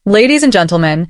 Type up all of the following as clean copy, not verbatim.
Ladies and gentlemen,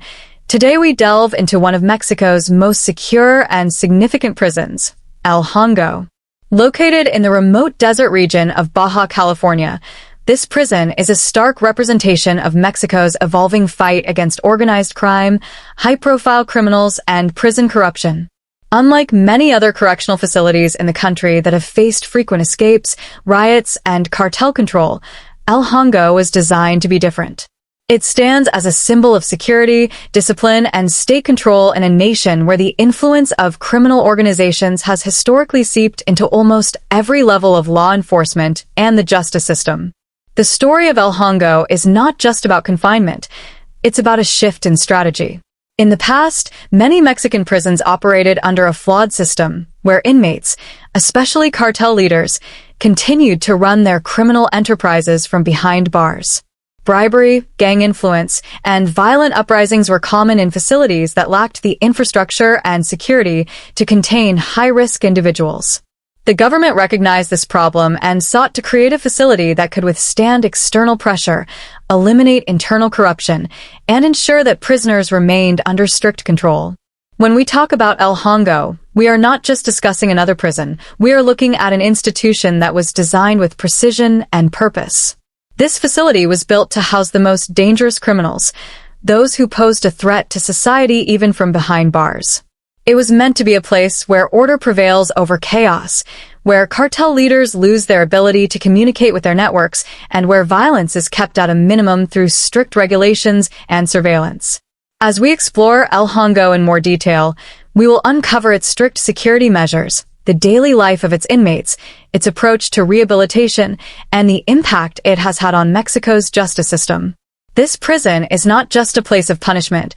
today we delve into one of Mexico's most secure and significant prisons, El Hongo. Located in the remote desert region of Baja California, this prison is a stark representation of Mexico's evolving fight against organized crime, high-profile criminals, and prison corruption. Unlike many other correctional facilities in the country that have faced frequent escapes, riots, and cartel control, El Hongo was designed to be different. It stands as a symbol of security, discipline, and state control in a nation where the influence of criminal organizations has historically seeped into almost every level of law enforcement and the justice system. The story of El Hongo is not just about confinement. It's about a shift in strategy. In the past, many Mexican prisons operated under a flawed system where inmates, especially cartel leaders, continued to run their criminal enterprises from behind bars. Bribery, gang influence, and violent uprisings were common in facilities that lacked the infrastructure and security to contain high-risk individuals. The government recognized this problem and sought to create a facility that could withstand external pressure, eliminate internal corruption, and ensure that prisoners remained under strict control. When we talk about El Hongo, we are not just discussing another prison. We are looking at an institution that was designed with precision and purpose. This facility was built to house the most dangerous criminals, those who posed a threat to society even from behind bars. It was meant to be a place where order prevails over chaos, where cartel leaders lose their ability to communicate with their networks, and where violence is kept at a minimum through strict regulations and surveillance. As we explore El Hongo in more detail, we will uncover its strict security measures, the daily life of its inmates, its approach to rehabilitation, and the impact it has had on Mexico's justice system. This prison is not just a place of punishment.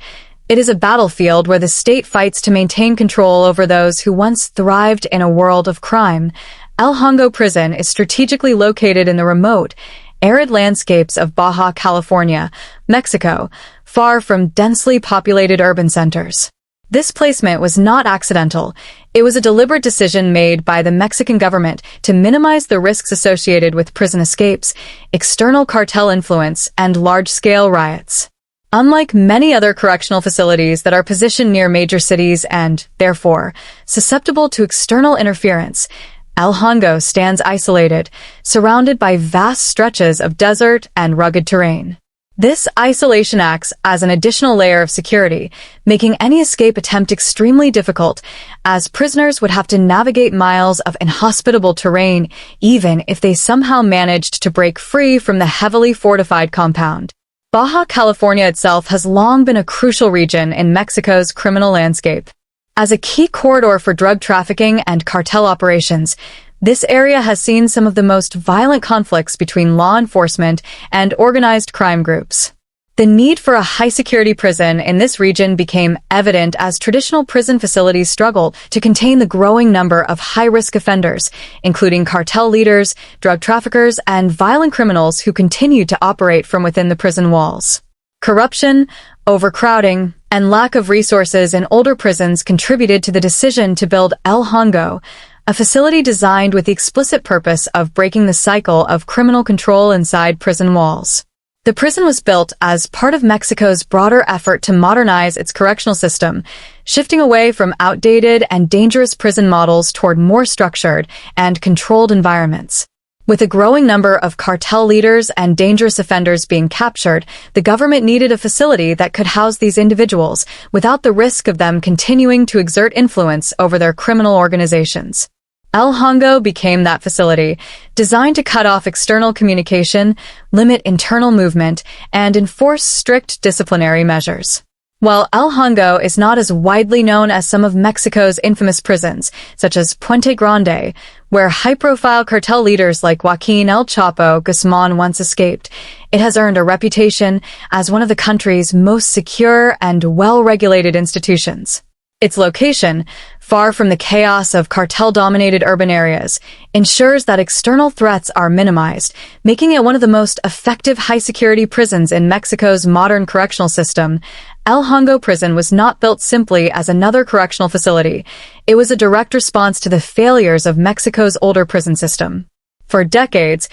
It is a battlefield where the state fights to maintain control over those who once thrived in a world of crime. El Hongo Prison is strategically located in the remote, arid landscapes of Baja California, Mexico, far from densely populated urban centers. This placement was not accidental. It was a deliberate decision made by the Mexican government to minimize the risks associated with prison escapes, external cartel influence, and large-scale riots. Unlike many other correctional facilities that are positioned near major cities and, therefore, susceptible to external interference, El Hongo stands isolated, surrounded by vast stretches of desert and rugged terrain. This isolation acts as an additional layer of security, making any escape attempt extremely difficult, as prisoners would have to navigate miles of inhospitable terrain, even if they somehow managed to break free from the heavily fortified compound. Baja California itself has long been a crucial region in Mexico's criminal landscape. As a key corridor for drug trafficking and cartel operations, this area has seen some of the most violent conflicts between law enforcement and organized crime groups. The need for a high-security prison in this region became evident as traditional prison facilities struggled to contain the growing number of high-risk offenders, including cartel leaders, drug traffickers, and violent criminals who continued to operate from within the prison walls. Corruption, overcrowding, and lack of resources in older prisons contributed to the decision to build El Hongo, a facility designed with the explicit purpose of breaking the cycle of criminal control inside prison walls. The prison was built as part of Mexico's broader effort to modernize its correctional system, shifting away from outdated and dangerous prison models toward more structured and controlled environments. With a growing number of cartel leaders and dangerous offenders being captured, the government needed a facility that could house these individuals without the risk of them continuing to exert influence over their criminal organizations. El Hongo became that facility, designed to cut off external communication, limit internal movement, and enforce strict disciplinary measures. While El Hongo is not as widely known as some of Mexico's infamous prisons, such as Puente Grande, where high-profile cartel leaders like Joaquin El Chapo Guzman once escaped, it has earned a reputation as one of the country's most secure and well-regulated institutions. Its location, far from the chaos of cartel-dominated urban areas, ensures that external threats are minimized, making it one of the most effective high-security prisons in Mexico's modern correctional system. El Hongo Prison was not built simply as another correctional facility. It was a direct response to the failures of Mexico's older prison system. For decades,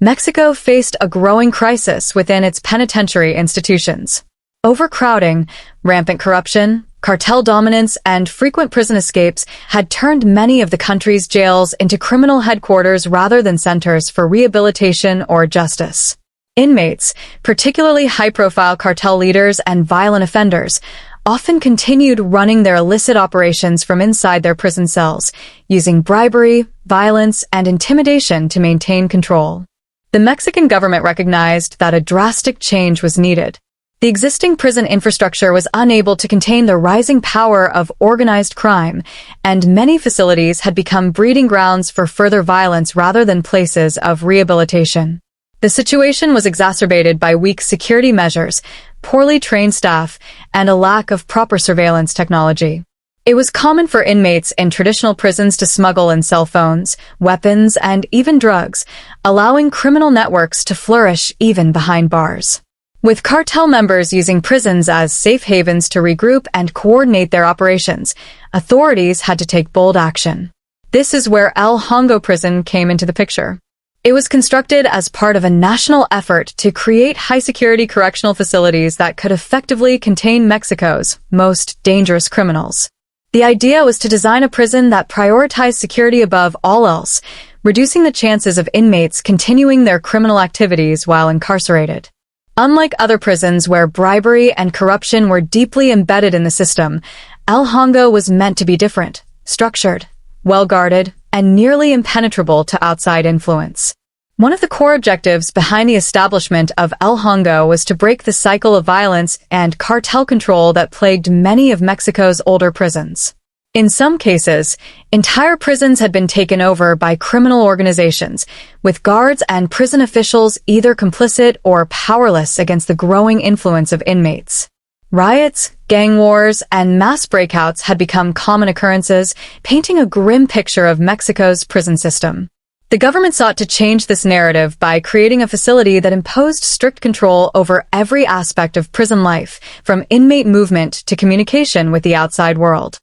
Mexico faced a growing crisis within its penitentiary institutions. Overcrowding, rampant corruption, cartel dominance, and frequent prison escapes had turned many of the country's jails into criminal headquarters rather than centers for rehabilitation or justice. Inmates, particularly high-profile cartel leaders and violent offenders, often continued running their illicit operations from inside their prison cells, using bribery, violence, and intimidation to maintain control. The Mexican government recognized that a drastic change was needed. The existing prison infrastructure was unable to contain the rising power of organized crime, and many facilities had become breeding grounds for further violence rather than places of rehabilitation. The situation was exacerbated by weak security measures, poorly trained staff, and a lack of proper surveillance technology. It was common for inmates in traditional prisons to smuggle in cell phones, weapons, and even drugs, allowing criminal networks to flourish even behind bars. With cartel members using prisons as safe havens to regroup and coordinate their operations, authorities had to take bold action. This is where El Hongo Prison came into the picture. It was constructed as part of a national effort to create high-security correctional facilities that could effectively contain Mexico's most dangerous criminals. The idea was to design a prison that prioritized security above all else, reducing the chances of inmates continuing their criminal activities while incarcerated. Unlike other prisons where bribery and corruption were deeply embedded in the system, El Hongo was meant to be different, structured, well-guarded, and nearly impenetrable to outside influence. One of the core objectives behind the establishment of El Hongo was to break the cycle of violence and cartel control that plagued many of Mexico's older prisons. In some cases, entire prisons had been taken over by criminal organizations, with guards and prison officials either complicit or powerless against the growing influence of inmates. Riots, gang wars, and mass breakouts had become common occurrences, painting a grim picture of Mexico's prison system. The government sought to change this narrative by creating a facility that imposed strict control over every aspect of prison life, from inmate movement to communication with the outside world.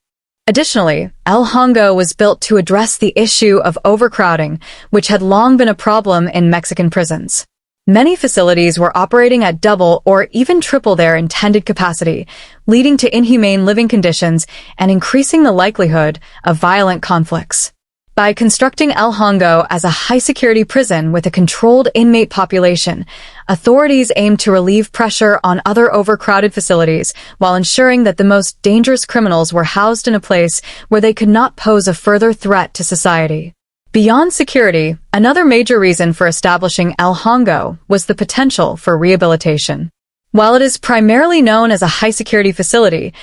Additionally, El Hongo was built to address the issue of overcrowding, which had long been a problem in Mexican prisons. Many facilities were operating at double or even triple their intended capacity, leading to inhumane living conditions and increasing the likelihood of violent conflicts. By constructing El Hongo as a high-security prison with a controlled inmate population, authorities aimed to relieve pressure on other overcrowded facilities while ensuring that the most dangerous criminals were housed in a place where they could not pose a further threat to society. Beyond security, another major reason for establishing El Hongo was the potential for rehabilitation. While it is primarily known as a high-security facility,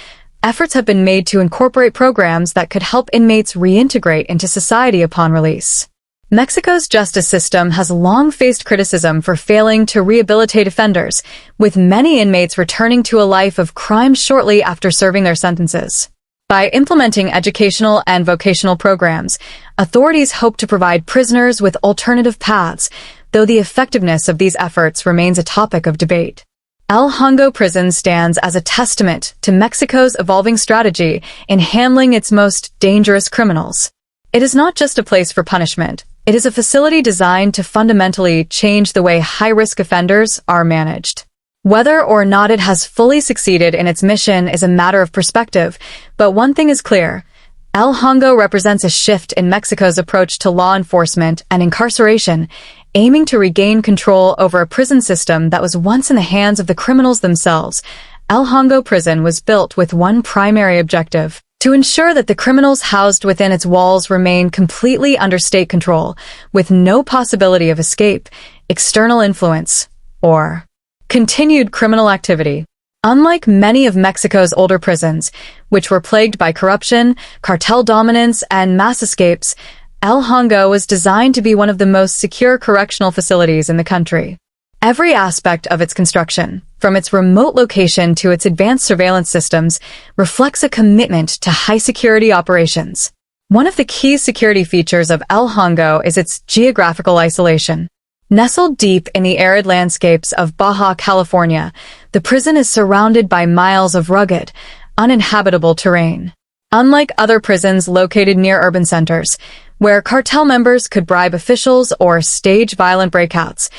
efforts have been made to incorporate programs that could help inmates reintegrate into society upon release. Mexico's justice system has long faced criticism for failing to rehabilitate offenders, with many inmates returning to a life of crime shortly after serving their sentences. By implementing educational and vocational programs, authorities hope to provide prisoners with alternative paths, though the effectiveness of these efforts remains a topic of debate. El Hongo Prison stands as a testament to Mexico's evolving strategy in handling its most dangerous criminals. It is not just a place for punishment, it is a facility designed to fundamentally change the way high-risk offenders are managed. Whether or not it has fully succeeded in its mission is a matter of perspective, but one thing is clear. El Hongo represents a shift in Mexico's approach to law enforcement and incarceration, aiming to regain control over a prison system that was once in the hands of the criminals themselves. El Hongo Prison was built with one primary objective: to ensure that the criminals housed within its walls remain completely under state control, with no possibility of escape, external influence, or continued criminal activity. Unlike many of Mexico's older prisons, which were plagued by corruption, cartel dominance, and mass escapes, El Hongo was designed to be one of the most secure correctional facilities in the country. Every aspect of its construction, from its remote location to its advanced surveillance systems, reflects a commitment to high-security operations. One of the key security features of El Hongo is its geographical isolation. Nestled deep in the arid landscapes of Baja California, the prison is surrounded by miles of rugged, uninhabitable terrain. Unlike other prisons located near urban centers, where cartel members could bribe officials or stage violent breakouts,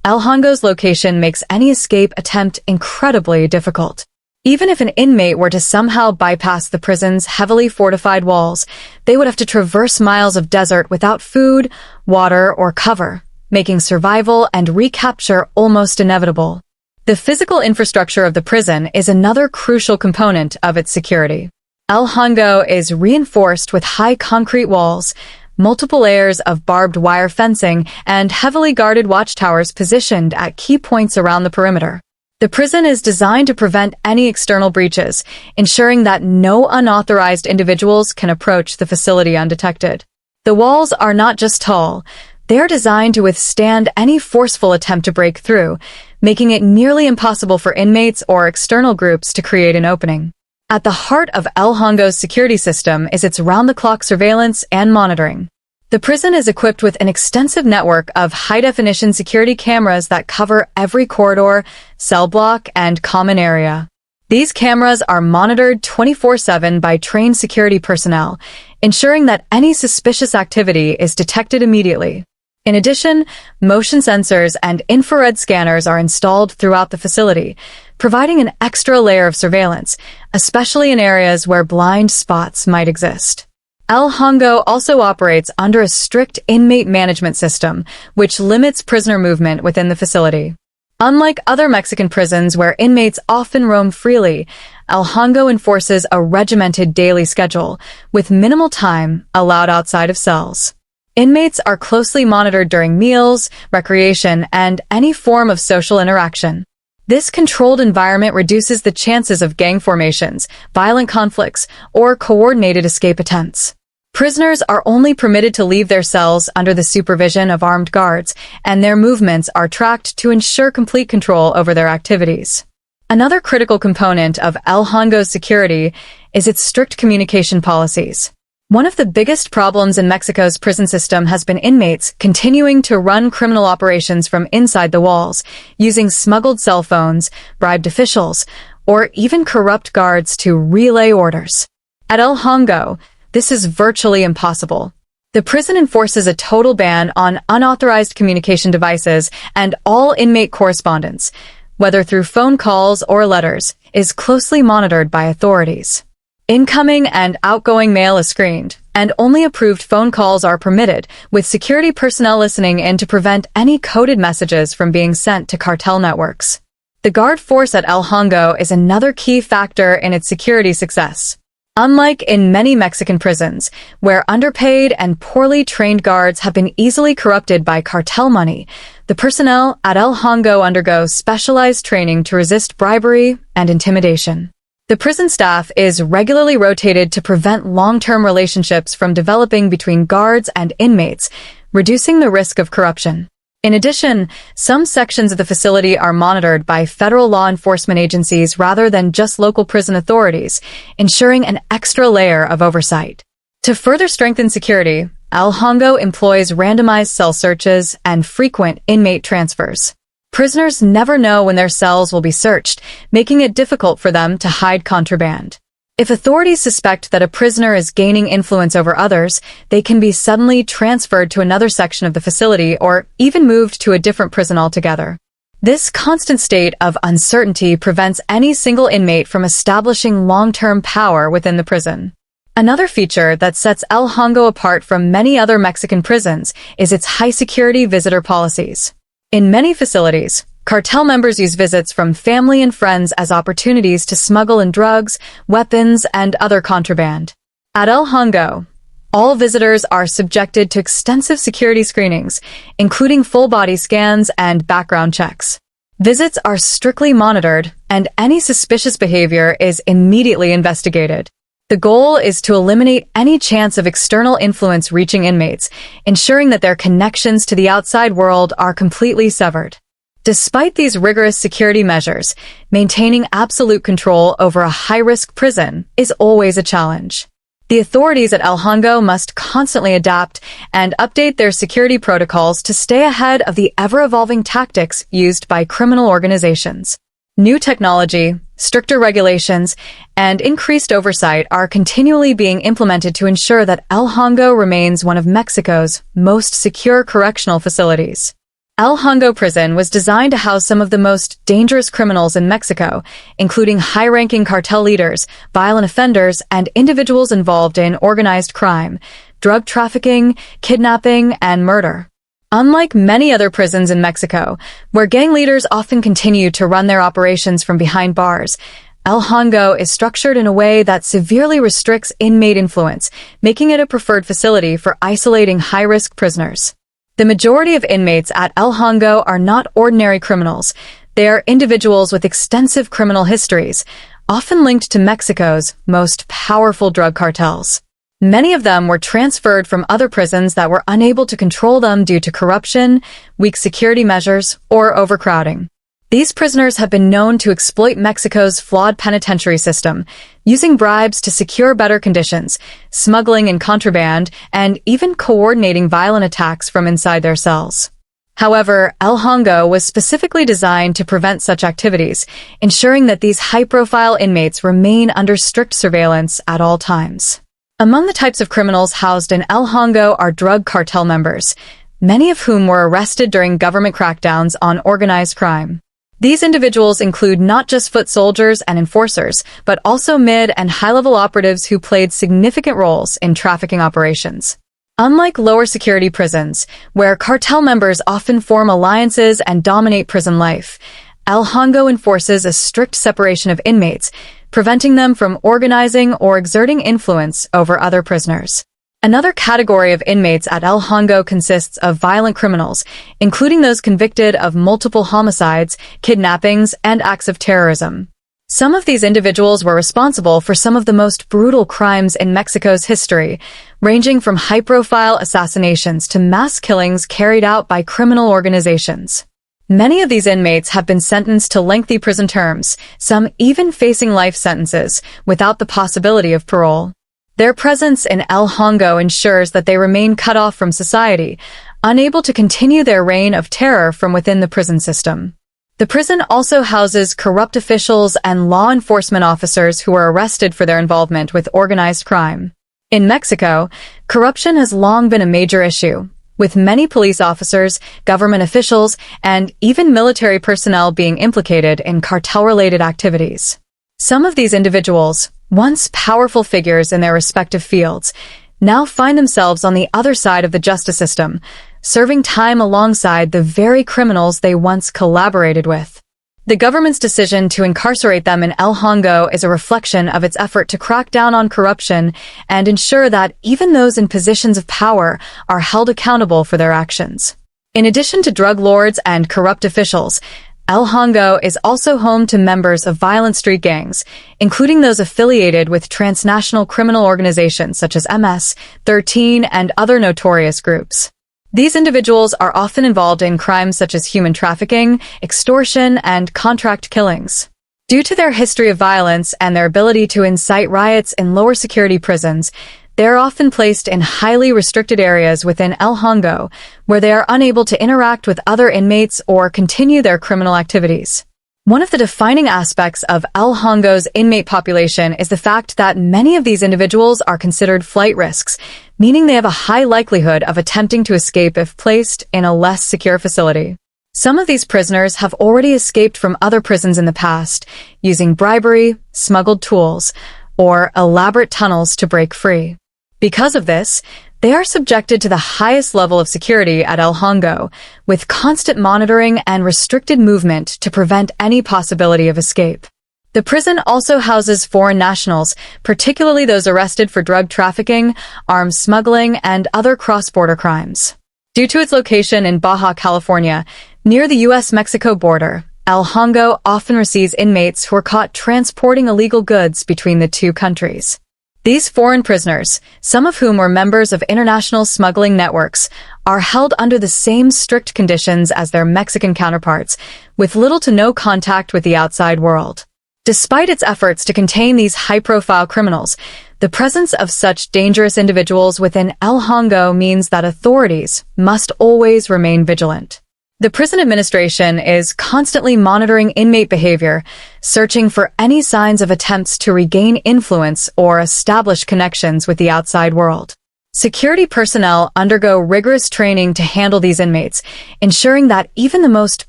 El Hongo's location makes any escape attempt incredibly difficult. Even if an inmate were to somehow bypass the prison's heavily fortified walls, they would have to traverse miles of desert without food, water, or cover, making survival and recapture almost inevitable. The physical infrastructure of the prison is another crucial component of its security. El Hongo is reinforced with high concrete walls, multiple layers of barbed wire fencing, and heavily guarded watchtowers positioned at key points around the perimeter. The prison is designed to prevent any external breaches, ensuring that no unauthorized individuals can approach the facility undetected. The walls are not just tall, they are designed to withstand any forceful attempt to break through, making it nearly impossible for inmates or external groups to create an opening. At the heart of El Hongo's security system is its round-the-clock surveillance and monitoring. The prison is equipped with an extensive network of high-definition security cameras that cover every corridor, cell block, and common area. These cameras are monitored 24/7 by trained security personnel, ensuring that any suspicious activity is detected immediately. In addition, motion sensors and infrared scanners are installed throughout the facility, providing an extra layer of surveillance, especially in areas where blind spots might exist. El Hongo also operates under a strict inmate management system, which limits prisoner movement within the facility. Unlike other Mexican prisons where inmates often roam freely, El Hongo enforces a regimented daily schedule, with minimal time allowed outside of cells. Inmates are closely monitored during meals, recreation, and any form of social interaction. This controlled environment reduces the chances of gang formations, violent conflicts, or coordinated escape attempts. Prisoners are only permitted to leave their cells under the supervision of armed guards, and their movements are tracked to ensure complete control over their activities. Another critical component of El Hongo's security is its strict communication policies. One of the biggest problems in Mexico's prison system has been inmates continuing to run criminal operations from inside the walls, using smuggled cell phones, bribed officials, or even corrupt guards to relay orders. At El Hongo, this is virtually impossible. The prison enforces a total ban on unauthorized communication devices, and all inmate correspondence, whether through phone calls or letters, is closely monitored by authorities. Incoming and outgoing mail is screened, and only approved phone calls are permitted, with security personnel listening in to prevent any coded messages from being sent to cartel networks. The guard force at El Hongo is another key factor in its security success. Unlike in many Mexican prisons, where underpaid and poorly trained guards have been easily corrupted by cartel money, the personnel at El Hongo undergo specialized training to resist bribery and intimidation. The prison staff is regularly rotated to prevent long-term relationships from developing between guards and inmates, reducing the risk of corruption. In addition, some sections of the facility are monitored by federal law enforcement agencies rather than just local prison authorities, ensuring an extra layer of oversight. To further strengthen security, El Hongo employs randomized cell searches and frequent inmate transfers. Prisoners never know when their cells will be searched, making it difficult for them to hide contraband. If authorities suspect that a prisoner is gaining influence over others, they can be suddenly transferred to another section of the facility or even moved to a different prison altogether. This constant state of uncertainty prevents any single inmate from establishing long-term power within the prison. Another feature that sets El Hongo apart from many other Mexican prisons is its high-security visitor policies. In many facilities, cartel members use visits from family and friends as opportunities to smuggle in drugs, weapons, and other contraband. At El Hongo, all visitors are subjected to extensive security screenings, including full-body scans and background checks. Visits are strictly monitored, and any suspicious behavior is immediately investigated. The goal is to eliminate any chance of external influence reaching inmates, ensuring that their connections to the outside world are completely severed. Despite these rigorous security measures, maintaining absolute control over a high-risk prison is always a challenge. The authorities at El Hongo must constantly adapt and update their security protocols to stay ahead of the ever-evolving tactics used by criminal organizations. New technology, stricter regulations, and increased oversight are continually being implemented to ensure that El Hongo remains one of Mexico's most secure correctional facilities. El Hongo Prison was designed to house some of the most dangerous criminals in Mexico, including high-ranking cartel leaders, violent offenders, and individuals involved in organized crime, drug trafficking, kidnapping, and murder. Unlike many other prisons in Mexico, where gang leaders often continue to run their operations from behind bars, El Hongo is structured in a way that severely restricts inmate influence, making it a preferred facility for isolating high-risk prisoners. The majority of inmates at El Hongo are not ordinary criminals. They are individuals with extensive criminal histories, often linked to Mexico's most powerful drug cartels. Many of them were transferred from other prisons that were unable to control them due to corruption, weak security measures, or overcrowding. These prisoners have been known to exploit Mexico's flawed penitentiary system, using bribes to secure better conditions, smuggling in contraband, and even coordinating violent attacks from inside their cells. However, El Hongo was specifically designed to prevent such activities, ensuring that these high-profile inmates remain under strict surveillance at all times. Among the types of criminals housed in El Hongo are drug cartel members, many of whom were arrested during government crackdowns on organized crime. These individuals include not just foot soldiers and enforcers, but also mid- and high-level operatives who played significant roles in trafficking operations. Unlike lower security prisons, where cartel members often form alliances and dominate prison life, El Hongo enforces a strict separation of inmates, preventing them from organizing or exerting influence over other prisoners. Another category of inmates at El Hongo consists of violent criminals, including those convicted of multiple homicides, kidnappings, and acts of terrorism. Some of these individuals were responsible for some of the most brutal crimes in Mexico's history, ranging from high-profile assassinations to mass killings carried out by criminal organizations. Many of these inmates have been sentenced to lengthy prison terms, some even facing life sentences, without the possibility of parole. Their presence in El Hongo ensures that they remain cut off from society, unable to continue their reign of terror from within the prison system. The prison also houses corrupt officials and law enforcement officers who are arrested for their involvement with organized crime. In Mexico, corruption has long been a major issue, with many police officers, government officials, and even military personnel being implicated in cartel-related activities. Some of these individuals, once powerful figures in their respective fields, now find themselves on the other side of the justice system, serving time alongside the very criminals they once collaborated with. The government's decision to incarcerate them in El Hongo is a reflection of its effort to crack down on corruption and ensure that even those in positions of power are held accountable for their actions. In addition to drug lords and corrupt officials, El Hongo is also home to members of violent street gangs, including those affiliated with transnational criminal organizations such as MS-13 and other notorious groups. These individuals are often involved in crimes such as human trafficking, extortion, and contract killings. Due to their history of violence and their ability to incite riots in lower security prisons, they are often placed in highly restricted areas within El Hongo, where they are unable to interact with other inmates or continue their criminal activities. One of the defining aspects of El Hongo's inmate population is the fact that many of these individuals are considered flight risks, meaning they have a high likelihood of attempting to escape if placed in a less secure facility. Some of these prisoners have already escaped from other prisons in the past, using bribery, smuggled tools, or elaborate tunnels to break free. Because of this, they are subjected to the highest level of security at El Hongo, with constant monitoring and restricted movement to prevent any possibility of escape. The prison also houses foreign nationals, particularly those arrested for drug trafficking, arms smuggling, and other cross-border crimes. Due to its location in Baja California, near the U.S.-Mexico border, El Hongo often receives inmates who are caught transporting illegal goods between the two countries. These foreign prisoners, some of whom were members of international smuggling networks, are held under the same strict conditions as their Mexican counterparts, with little to no contact with the outside world. Despite its efforts to contain these high-profile criminals, the presence of such dangerous individuals within El Hongo means that authorities must always remain vigilant. The prison administration is constantly monitoring inmate behavior, searching for any signs of attempts to regain influence or establish connections with the outside world. Security personnel undergo rigorous training to handle these inmates, ensuring that even the most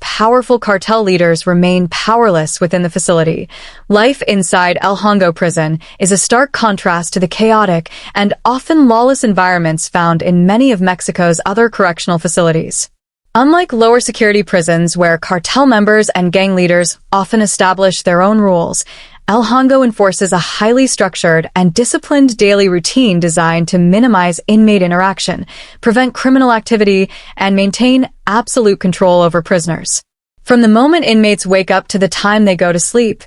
powerful cartel leaders remain powerless within the facility. Life inside El Hongo Prison is a stark contrast to the chaotic and often lawless environments found in many of Mexico's other correctional facilities. Unlike lower security prisons where cartel members and gang leaders often establish their own rules, El Hongo enforces a highly structured and disciplined daily routine designed to minimize inmate interaction, prevent criminal activity, and maintain absolute control over prisoners. From the moment inmates wake up to the time they go to sleep,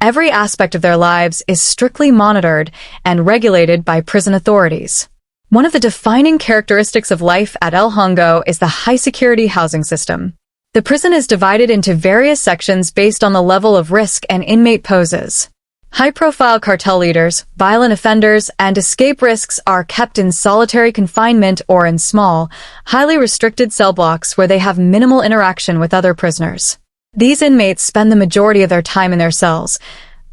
every aspect of their lives is strictly monitored and regulated by prison authorities. One of the defining characteristics of life at El Hongo is the high-security housing system. The prison is divided into various sections based on the level of risk an inmate poses. High-profile cartel leaders, violent offenders, and escape risks are kept in solitary confinement or in small, highly restricted cell blocks where they have minimal interaction with other prisoners. These inmates spend the majority of their time in their cells,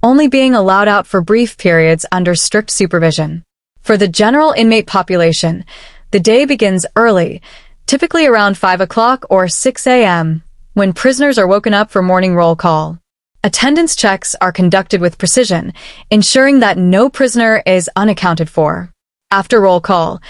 only being allowed out for brief periods under strict supervision. For the general inmate population, the day begins early, typically around 5 o'clock or 6 a.m., when prisoners are woken up for morning roll call. Attendance checks are conducted with precision, ensuring that no prisoner is unaccounted for. After roll call,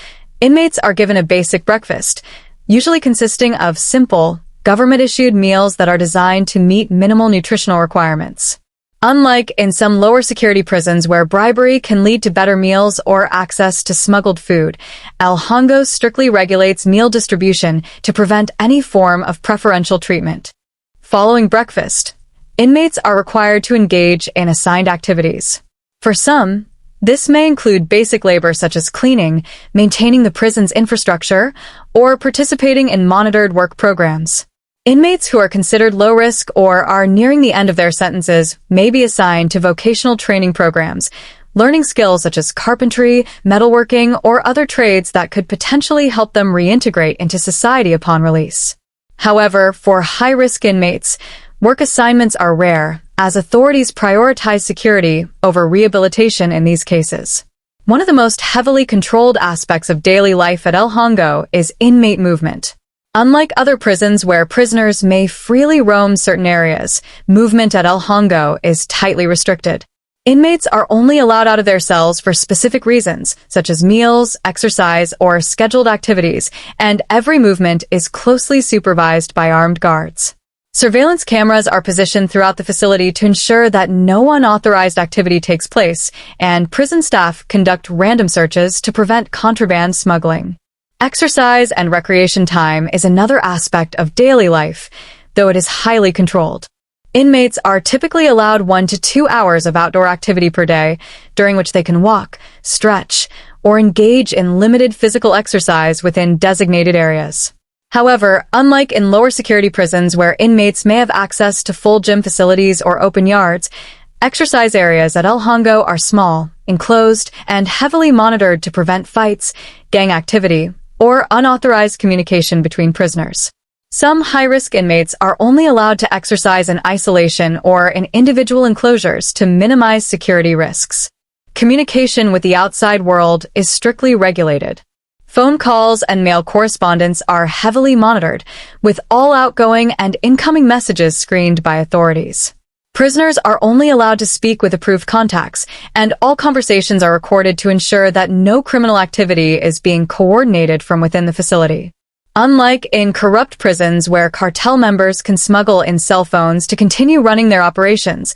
inmates are given a basic breakfast, usually consisting of simple, government-issued meals that are designed to meet minimal nutritional requirements. Unlike in some lower security prisons where bribery can lead to better meals or access to smuggled food, El Hongo strictly regulates meal distribution to prevent any form of preferential treatment. Following breakfast, inmates are required to engage in assigned activities. For some, this may include basic labor such as cleaning, maintaining the prison's infrastructure, or participating in monitored work programs. Inmates who are considered low risk or are nearing the end of their sentences may be assigned to vocational training programs, learning skills such as carpentry, metalworking, or other trades that could potentially help them reintegrate into society upon release. However, for high-risk inmates, work assignments are rare, as authorities prioritize security over rehabilitation in these cases. One of the most heavily controlled aspects of daily life at El Hongo is inmate movement. Unlike other prisons where prisoners may freely roam certain areas, movement at El Hongo is tightly restricted. Inmates are only allowed out of their cells for specific reasons, such as meals, exercise, or scheduled activities, and every movement is closely supervised by armed guards. Surveillance cameras are positioned throughout the facility to ensure that no unauthorized activity takes place, and prison staff conduct random searches to prevent contraband smuggling. Exercise and recreation time is another aspect of daily life, though it is highly controlled. Inmates are typically allowed 1 to 2 hours of outdoor activity per day, during which they can walk, stretch, or engage in limited physical exercise within designated areas. However, unlike in lower security prisons where inmates may have access to full gym facilities or open yards, exercise areas at El Hongo are small, enclosed, and heavily monitored to prevent fights, gang activity, or unauthorized communication between prisoners. Some high-risk inmates are only allowed to exercise in isolation or in individual enclosures to minimize security risks. Communication with the outside world is strictly regulated. Phone calls and mail correspondence are heavily monitored, with all outgoing and incoming messages screened by authorities. Prisoners are only allowed to speak with approved contacts, and all conversations are recorded to ensure that no criminal activity is being coordinated from within the facility. Unlike in corrupt prisons where cartel members can smuggle in cell phones to continue running their operations,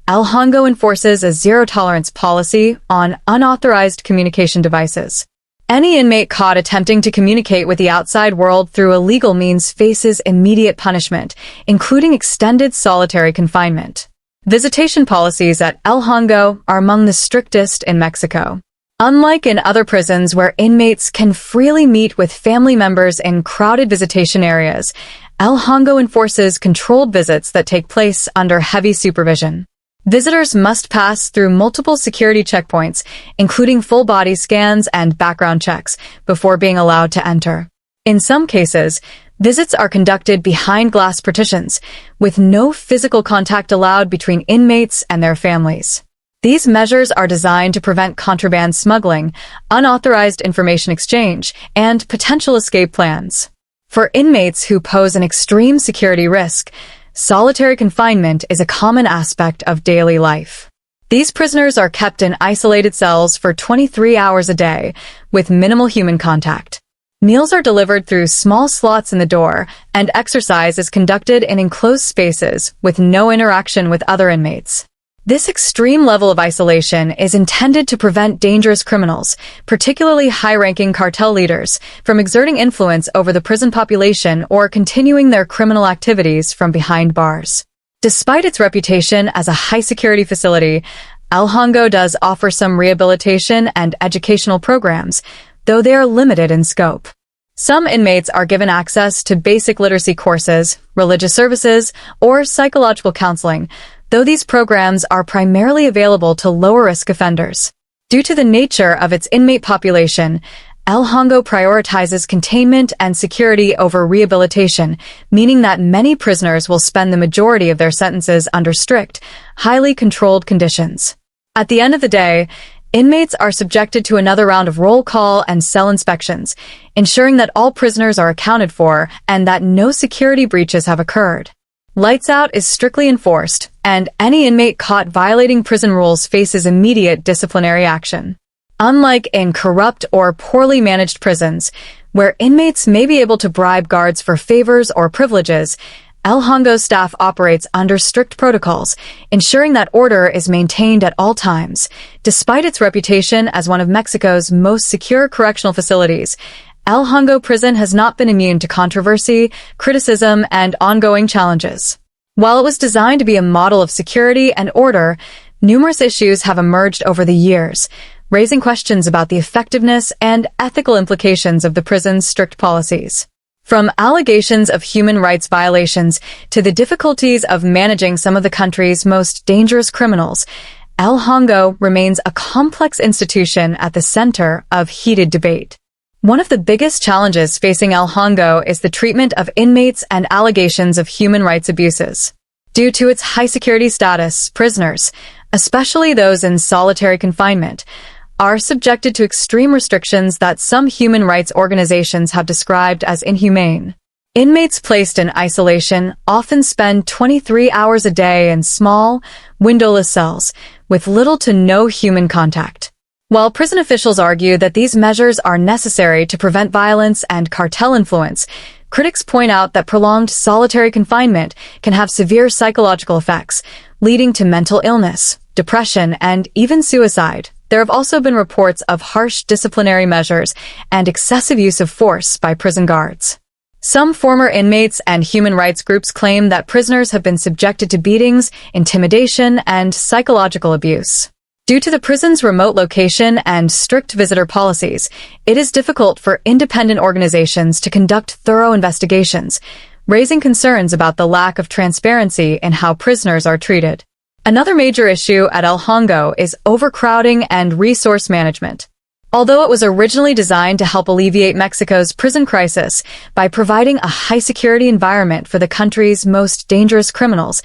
El Hongo enforces a zero-tolerance policy on unauthorized communication devices. Any inmate caught attempting to communicate with the outside world through illegal means faces immediate punishment, including extended solitary confinement. Visitation policies at El Hongo are among the strictest in Mexico. Unlike in other prisons where inmates can freely meet with family members in crowded visitation areas, El Hongo enforces controlled visits that take place under heavy supervision. Visitors must pass through multiple security checkpoints, including full-body scans and background checks, before being allowed to enter. In some cases, visits are conducted behind glass partitions, with no physical contact allowed between inmates and their families. These measures are designed to prevent contraband smuggling, unauthorized information exchange, and potential escape plans. For inmates who pose an extreme security risk, solitary confinement is a common aspect of daily life. These prisoners are kept in isolated cells for 23 hours a day, with minimal human contact. Meals are delivered through small slots in the door, and exercise is conducted in enclosed spaces with no interaction with other inmates. This extreme level of isolation is intended to prevent dangerous criminals, particularly high-ranking cartel leaders, from exerting influence over the prison population or continuing their criminal activities from behind bars. Despite its reputation as a high-security facility, El Hongo does offer some rehabilitation and educational programs, though they are limited in scope. Some inmates are given access to basic literacy courses, religious services, or psychological counseling, though these programs are primarily available to lower-risk offenders. Due to the nature of its inmate population, El Hongo prioritizes containment and security over rehabilitation, meaning that many prisoners will spend the majority of their sentences under strict, highly controlled conditions. At the end of the day, inmates are subjected to another round of roll call and cell inspections, ensuring that all prisoners are accounted for and that no security breaches have occurred. Lights out is strictly enforced, and any inmate caught violating prison rules faces immediate disciplinary action. Unlike in corrupt or poorly managed prisons, where inmates may be able to bribe guards for favors or privileges, El Hongo staff operates under strict protocols, ensuring that order is maintained at all times. Despite its reputation as one of Mexico's most secure correctional facilities, El Hongo Prison has not been immune to controversy, criticism, and ongoing challenges. While it was designed to be a model of security and order, numerous issues have emerged over the years, raising questions about the effectiveness and ethical implications of the prison's strict policies. From allegations of human rights violations to the difficulties of managing some of the country's most dangerous criminals, El Hongo remains a complex institution at the center of heated debate. One of the biggest challenges facing El Hongo is the treatment of inmates and allegations of human rights abuses. Due to its high security status, prisoners, especially those in solitary confinement, are subjected to extreme restrictions that some human rights organizations have described as inhumane. Inmates placed in isolation often spend 23 hours a day in small, windowless cells, with little to no human contact. While prison officials argue that these measures are necessary to prevent violence and cartel influence, critics point out that prolonged solitary confinement can have severe psychological effects, leading to mental illness, depression, and even suicide. There have also been reports of harsh disciplinary measures and excessive use of force by prison guards. Some former inmates and human rights groups claim that prisoners have been subjected to beatings, intimidation, and psychological abuse. Due to the prison's remote location and strict visitor policies, it is difficult for independent organizations to conduct thorough investigations, raising concerns about the lack of transparency in how prisoners are treated. Another major issue at El Hongo is overcrowding and resource management. Although it was originally designed to help alleviate Mexico's prison crisis by providing a high-security environment for the country's most dangerous criminals,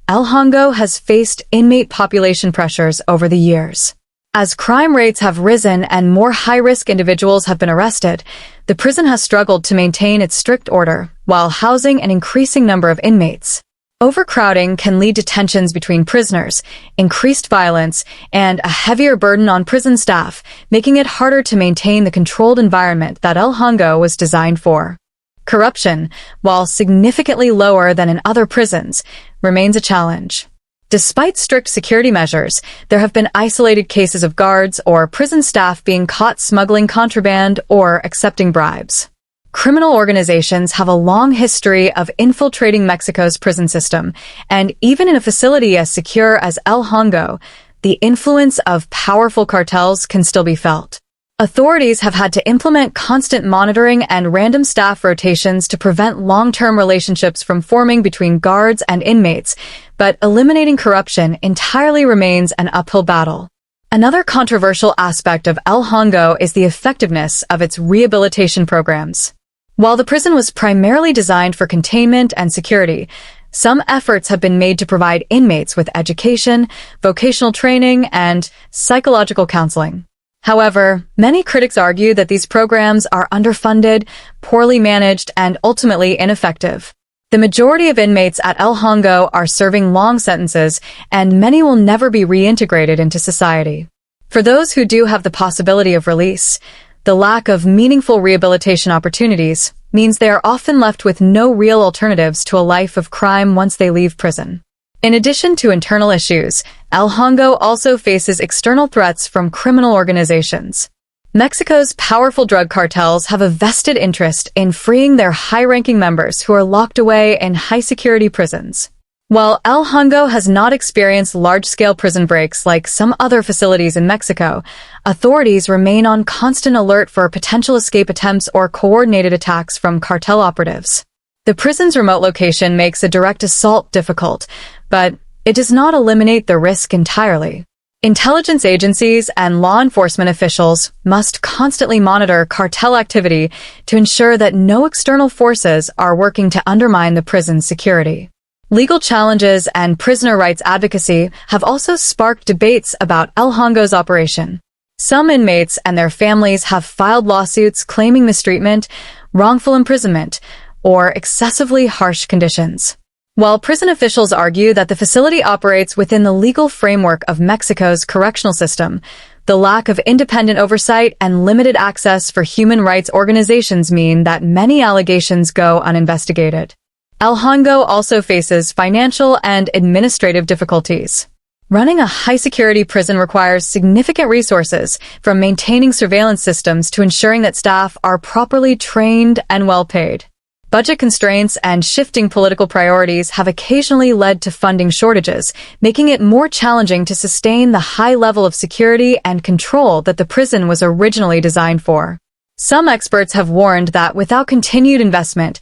El Hongo has faced inmate population pressures over the years. As crime rates have risen and more high-risk individuals have been arrested, the prison has struggled to maintain its strict order while housing an increasing number of inmates. Overcrowding can lead to tensions between prisoners, increased violence, and a heavier burden on prison staff, making it harder to maintain the controlled environment that El Hongo was designed for. Corruption, while significantly lower than in other prisons, remains a challenge. Despite strict security measures, there have been isolated cases of guards or prison staff being caught smuggling contraband or accepting bribes. Criminal organizations have a long history of infiltrating Mexico's prison system, and even in a facility as secure as El Hongo, the influence of powerful cartels can still be felt. Authorities have had to implement constant monitoring and random staff rotations to prevent long-term relationships from forming between guards and inmates, but eliminating corruption entirely remains an uphill battle. Another controversial aspect of El Hongo is the effectiveness of its rehabilitation programs. While the prison was primarily designed for containment and security, Some efforts have been made to provide inmates with education, vocational training, and psychological counseling. However, many critics argue that these programs are underfunded, poorly managed, and ultimately ineffective. The majority of inmates at El Hongo are serving long sentences, and many will never be reintegrated into society. For those who do have the possibility of release, the lack of meaningful rehabilitation opportunities means they are often left with no real alternatives to a life of crime once they leave prison. In addition to internal issues, El Hongo also faces external threats from criminal organizations. Mexico's powerful drug cartels have a vested interest in freeing their high-ranking members who are locked away in high-security prisons. While El Hongo has not experienced large-scale prison breaks like some other facilities in Mexico, authorities remain on constant alert for potential escape attempts or coordinated attacks from cartel operatives. The prison's remote location makes a direct assault difficult, but it does not eliminate the risk entirely. Intelligence agencies and law enforcement officials must constantly monitor cartel activity to ensure that no external forces are working to undermine the prison's security. Legal challenges and prisoner rights advocacy have also sparked debates about El Hongo's operation. Some inmates and their families have filed lawsuits claiming mistreatment, wrongful imprisonment, or excessively harsh conditions. While prison officials argue that the facility operates within the legal framework of Mexico's correctional system, the lack of independent oversight and limited access for human rights organizations mean that many allegations go uninvestigated. El Hongo also faces financial and administrative difficulties. Running a high-security prison requires significant resources, from maintaining surveillance systems to ensuring that staff are properly trained and well-paid. Budget constraints and shifting political priorities have occasionally led to funding shortages, making it more challenging to sustain the high level of security and control that the prison was originally designed for. Some experts have warned that without continued investment,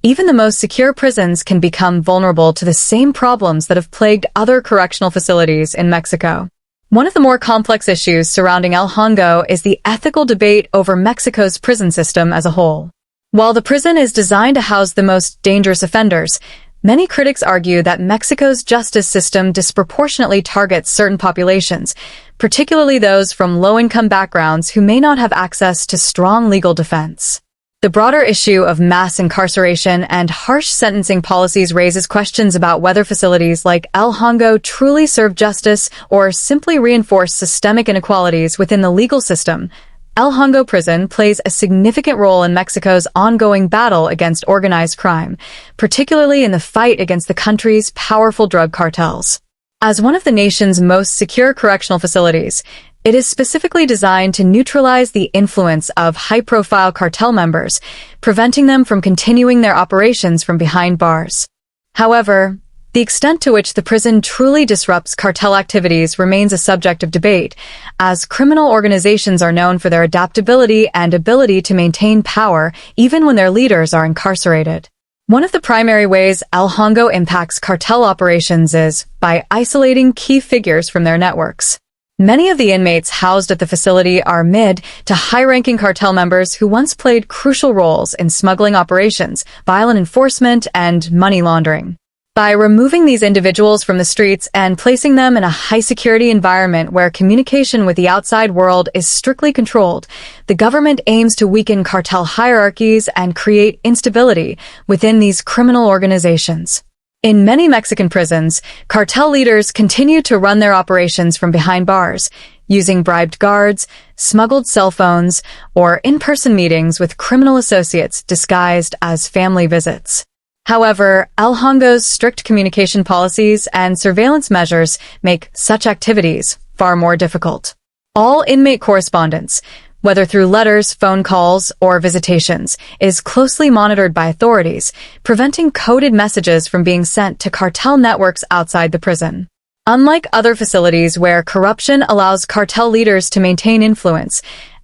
even the most secure prisons can become vulnerable to the same problems that have plagued other correctional facilities in Mexico. One of the more complex issues surrounding El Hongo is the ethical debate over Mexico's prison system as a whole. While the prison is designed to house the most dangerous offenders, many critics argue that Mexico's justice system disproportionately targets certain populations, particularly those from low-income backgrounds who may not have access to strong legal defense. The broader issue of mass incarceration and harsh sentencing policies raises questions about whether facilities like El Hongo truly serve justice or simply reinforce systemic inequalities within the legal system. El Hongo Prison plays a significant role in Mexico's ongoing battle against organized crime, particularly in the fight against the country's powerful drug cartels. As one of the nation's most secure correctional facilities, it is specifically designed to neutralize the influence of high-profile cartel members, preventing them from continuing their operations from behind bars. However, the extent to which the prison truly disrupts cartel activities remains a subject of debate, as criminal organizations are known for their adaptability and ability to maintain power even when their leaders are incarcerated. One of the primary ways El Hongo impacts cartel operations is by isolating key figures from their networks. Many of the inmates housed at the facility are mid to high-ranking cartel members who once played crucial roles in smuggling operations, violent enforcement, and money laundering. By removing these individuals from the streets and placing them in a high-security environment where communication with the outside world is strictly controlled, the government aims to weaken cartel hierarchies and create instability within these criminal organizations. In many Mexican prisons, cartel leaders continue to run their operations from behind bars, using bribed guards, smuggled cell phones, or in-person meetings with criminal associates disguised as family visits. However, El Hongo's strict communication policies and surveillance measures make such activities far more difficult. All inmate correspondence, whether through letters, phone calls, or visitations, is closely monitored by authorities, preventing coded messages from being sent to cartel networks outside the prison. Unlike other facilities where corruption allows cartel leaders to maintain influence,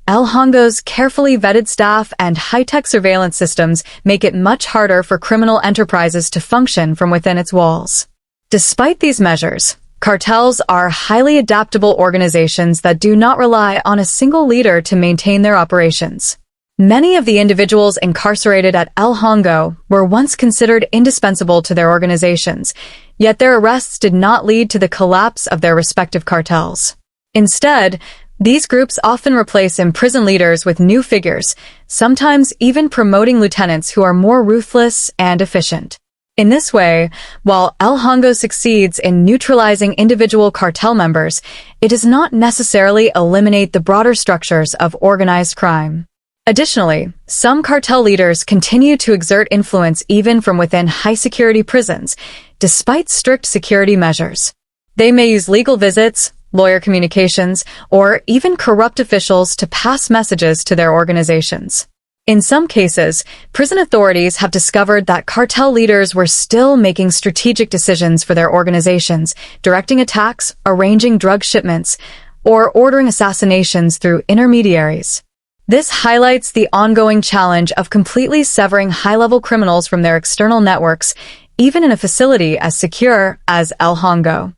El Hongo's carefully vetted staff and high-tech surveillance systems make it much harder for criminal enterprises to function from within its walls. Despite these measures, cartels are highly adaptable organizations that do not rely on a single leader to maintain their operations. Many of the individuals incarcerated at El Hongo were once considered indispensable to their organizations, yet their arrests did not lead to the collapse of their respective cartels. Instead, these groups often replace imprisoned leaders with new figures, sometimes even promoting lieutenants who are more ruthless and efficient. In this way, while El Hongo succeeds in neutralizing individual cartel members, it does not necessarily eliminate the broader structures of organized crime. Additionally, some cartel leaders continue to exert influence even from within high-security prisons, despite strict security measures. They may use legal visits, lawyer communications, or even corrupt officials to pass messages to their organizations. In some cases, prison authorities have discovered that cartel leaders were still making strategic decisions for their organizations, directing attacks, arranging drug shipments, or ordering assassinations through intermediaries. This highlights the ongoing challenge of completely severing high-level criminals from their external networks, even in a facility as secure as El Hongo.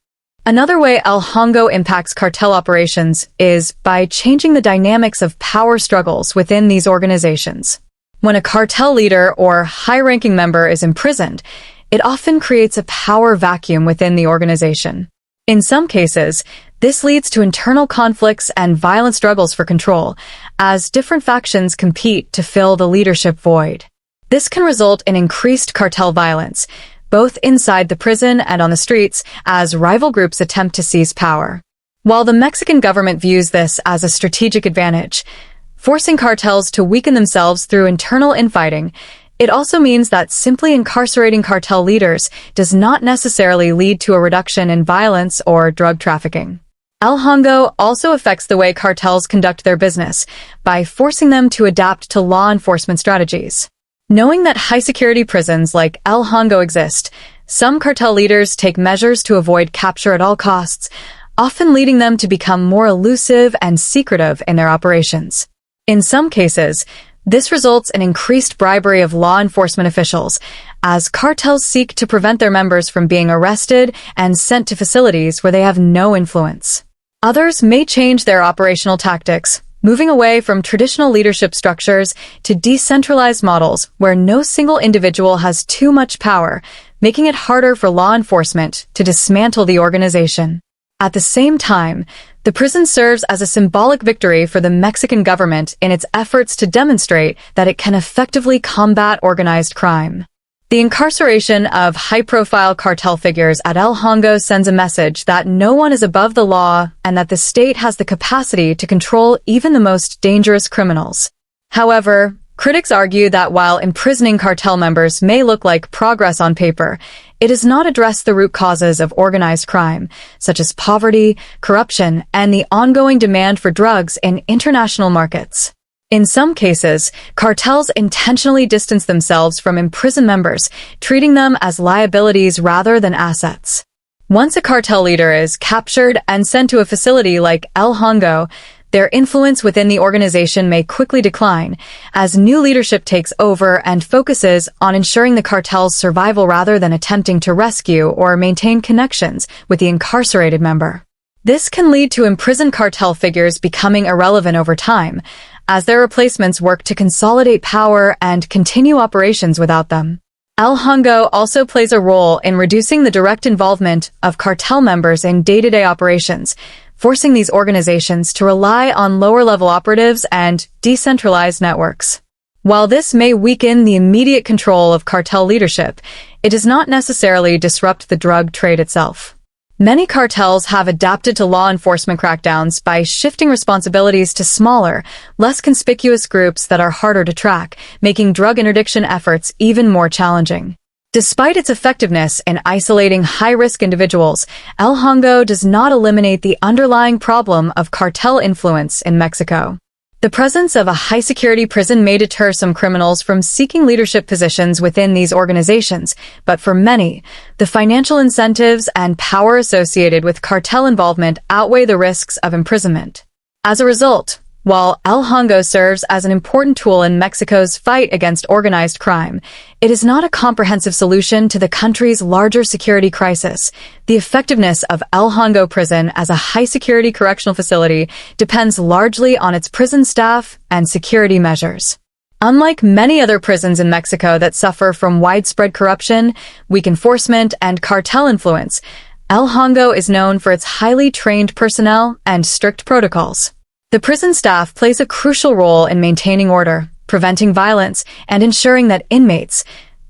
Another way El Hongo impacts cartel operations is by changing the dynamics of power struggles within these organizations. When a cartel leader or high-ranking member is imprisoned, it often creates a power vacuum within the organization. In some cases, this leads to internal conflicts and violent struggles for control, as different factions compete to fill the leadership void. This can result in increased cartel violence, both inside the prison and on the streets, as rival groups attempt to seize power. While the Mexican government views this as a strategic advantage, forcing cartels to weaken themselves through internal infighting, it also means that simply incarcerating cartel leaders does not necessarily lead to a reduction in violence or drug trafficking. El Hongo also affects the way cartels conduct their business by forcing them to adapt to law enforcement strategies. Knowing that high-security prisons like El Hongo exist, some cartel leaders take measures to avoid capture at all costs, often leading them to become more elusive and secretive in their operations. In some cases, this results in increased bribery of law enforcement officials, as cartels seek to prevent their members from being arrested and sent to facilities where they have no influence. Others may change their operational tactics, moving away from traditional leadership structures to decentralized models where no single individual has too much power, making it harder for law enforcement to dismantle the organization. At the same time, the prison serves as a symbolic victory for the Mexican government in its efforts to demonstrate that it can effectively combat organized crime. The incarceration of high-profile cartel figures at El Hongo sends a message that no one is above the law and that the state has the capacity to control even the most dangerous criminals. However, critics argue that while imprisoning cartel members may look like progress on paper, it does not address the root causes of organized crime, such as poverty, corruption, and the ongoing demand for drugs in international markets. In some cases, cartels intentionally distance themselves from imprisoned members, treating them as liabilities rather than assets. Once a cartel leader is captured and sent to a facility like El Hongo, their influence within the organization may quickly decline, as new leadership takes over and focuses on ensuring the cartel's survival rather than attempting to rescue or maintain connections with the incarcerated member. This can lead to imprisoned cartel figures becoming irrelevant over time, as their replacements work to consolidate power and continue operations without them. El Hongo also plays a role in reducing the direct involvement of cartel members in day-to-day operations, forcing these organizations to rely on lower-level operatives and decentralized networks. While this may weaken the immediate control of cartel leadership, it does not necessarily disrupt the drug trade itself. Many cartels have adapted to law enforcement crackdowns by shifting responsibilities to smaller, less conspicuous groups that are harder to track, making drug interdiction efforts even more challenging. Despite its effectiveness in isolating high-risk individuals, El Hongo does not eliminate the underlying problem of cartel influence in Mexico. The presence of a high-security prison may deter some criminals from seeking leadership positions within these organizations, but for many, the financial incentives and power associated with cartel involvement outweigh the risks of imprisonment. As a result, while El Hongo serves as an important tool in Mexico's fight against organized crime, it is not a comprehensive solution to the country's larger security crisis. The effectiveness of El Hongo Prison as a high-security correctional facility depends largely on its prison staff and security measures. Unlike many other prisons in Mexico that suffer from widespread corruption, weak enforcement, and cartel influence, El Hongo is known for its highly trained personnel and strict protocols. The prison staff plays a crucial role in maintaining order, preventing violence, and ensuring that inmates,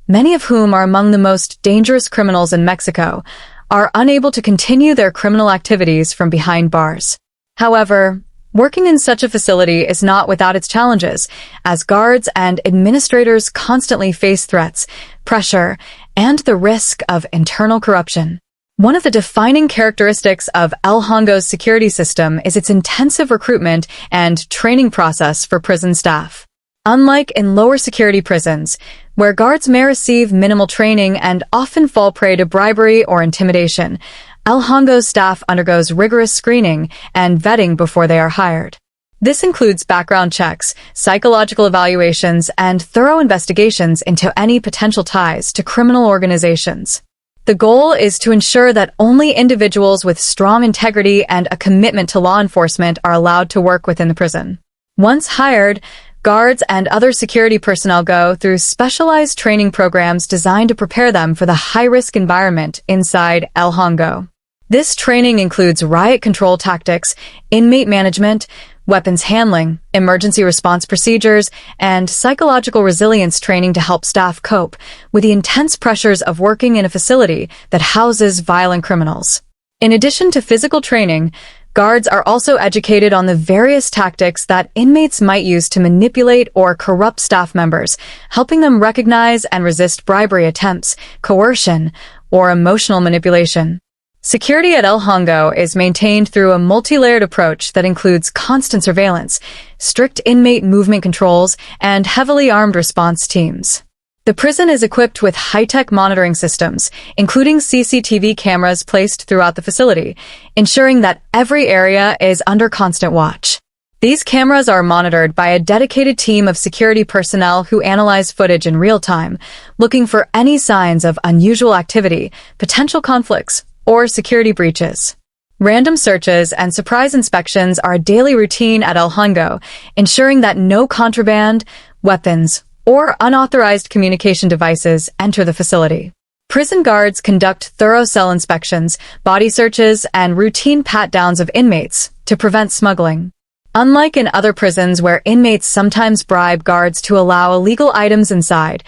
many of whom are among the most dangerous criminals in Mexico, are unable to continue their criminal activities from behind bars. However, working in such a facility is not without its challenges, as guards and administrators constantly face threats, pressure, and the risk of internal corruption. One of the defining characteristics of El Hongo's security system is its intensive recruitment and training process for prison staff. Unlike in lower security prisons, where guards may receive minimal training and often fall prey to bribery or intimidation, El Hongo's staff undergoes rigorous screening and vetting before they are hired. This includes background checks, psychological evaluations, and thorough investigations into any potential ties to criminal organizations. The goal is to ensure that only individuals with strong integrity and a commitment to law enforcement are allowed to work within the prison. Once hired, guards and other security personnel go through specialized training programs designed to prepare them for the high-risk environment inside El Hongo. This training includes riot control tactics, inmate management, weapons handling, emergency response procedures, and psychological resilience training to help staff cope with the intense pressures of working in a facility that houses violent criminals. In addition to physical training, guards are also educated on the various tactics that inmates might use to manipulate or corrupt staff members, helping them recognize and resist bribery attempts, coercion, or emotional manipulation. Security at El Hongo is maintained through a multi-layered approach that includes constant surveillance, strict inmate movement controls, and heavily armed response teams. The prison is equipped with high-tech monitoring systems, including CCTV cameras placed throughout the facility, ensuring that every area is under constant watch. These cameras are monitored by a dedicated team of security personnel who analyze footage in real time, looking for any signs of unusual activity, potential conflicts, or security breaches. Random searches and surprise inspections are a daily routine at El Hongo, ensuring that no contraband, weapons, or unauthorized communication devices enter the facility. Prison guards conduct thorough cell inspections, body searches, and routine pat-downs of inmates to prevent smuggling. Unlike in other prisons where inmates sometimes bribe guards to allow illegal items inside,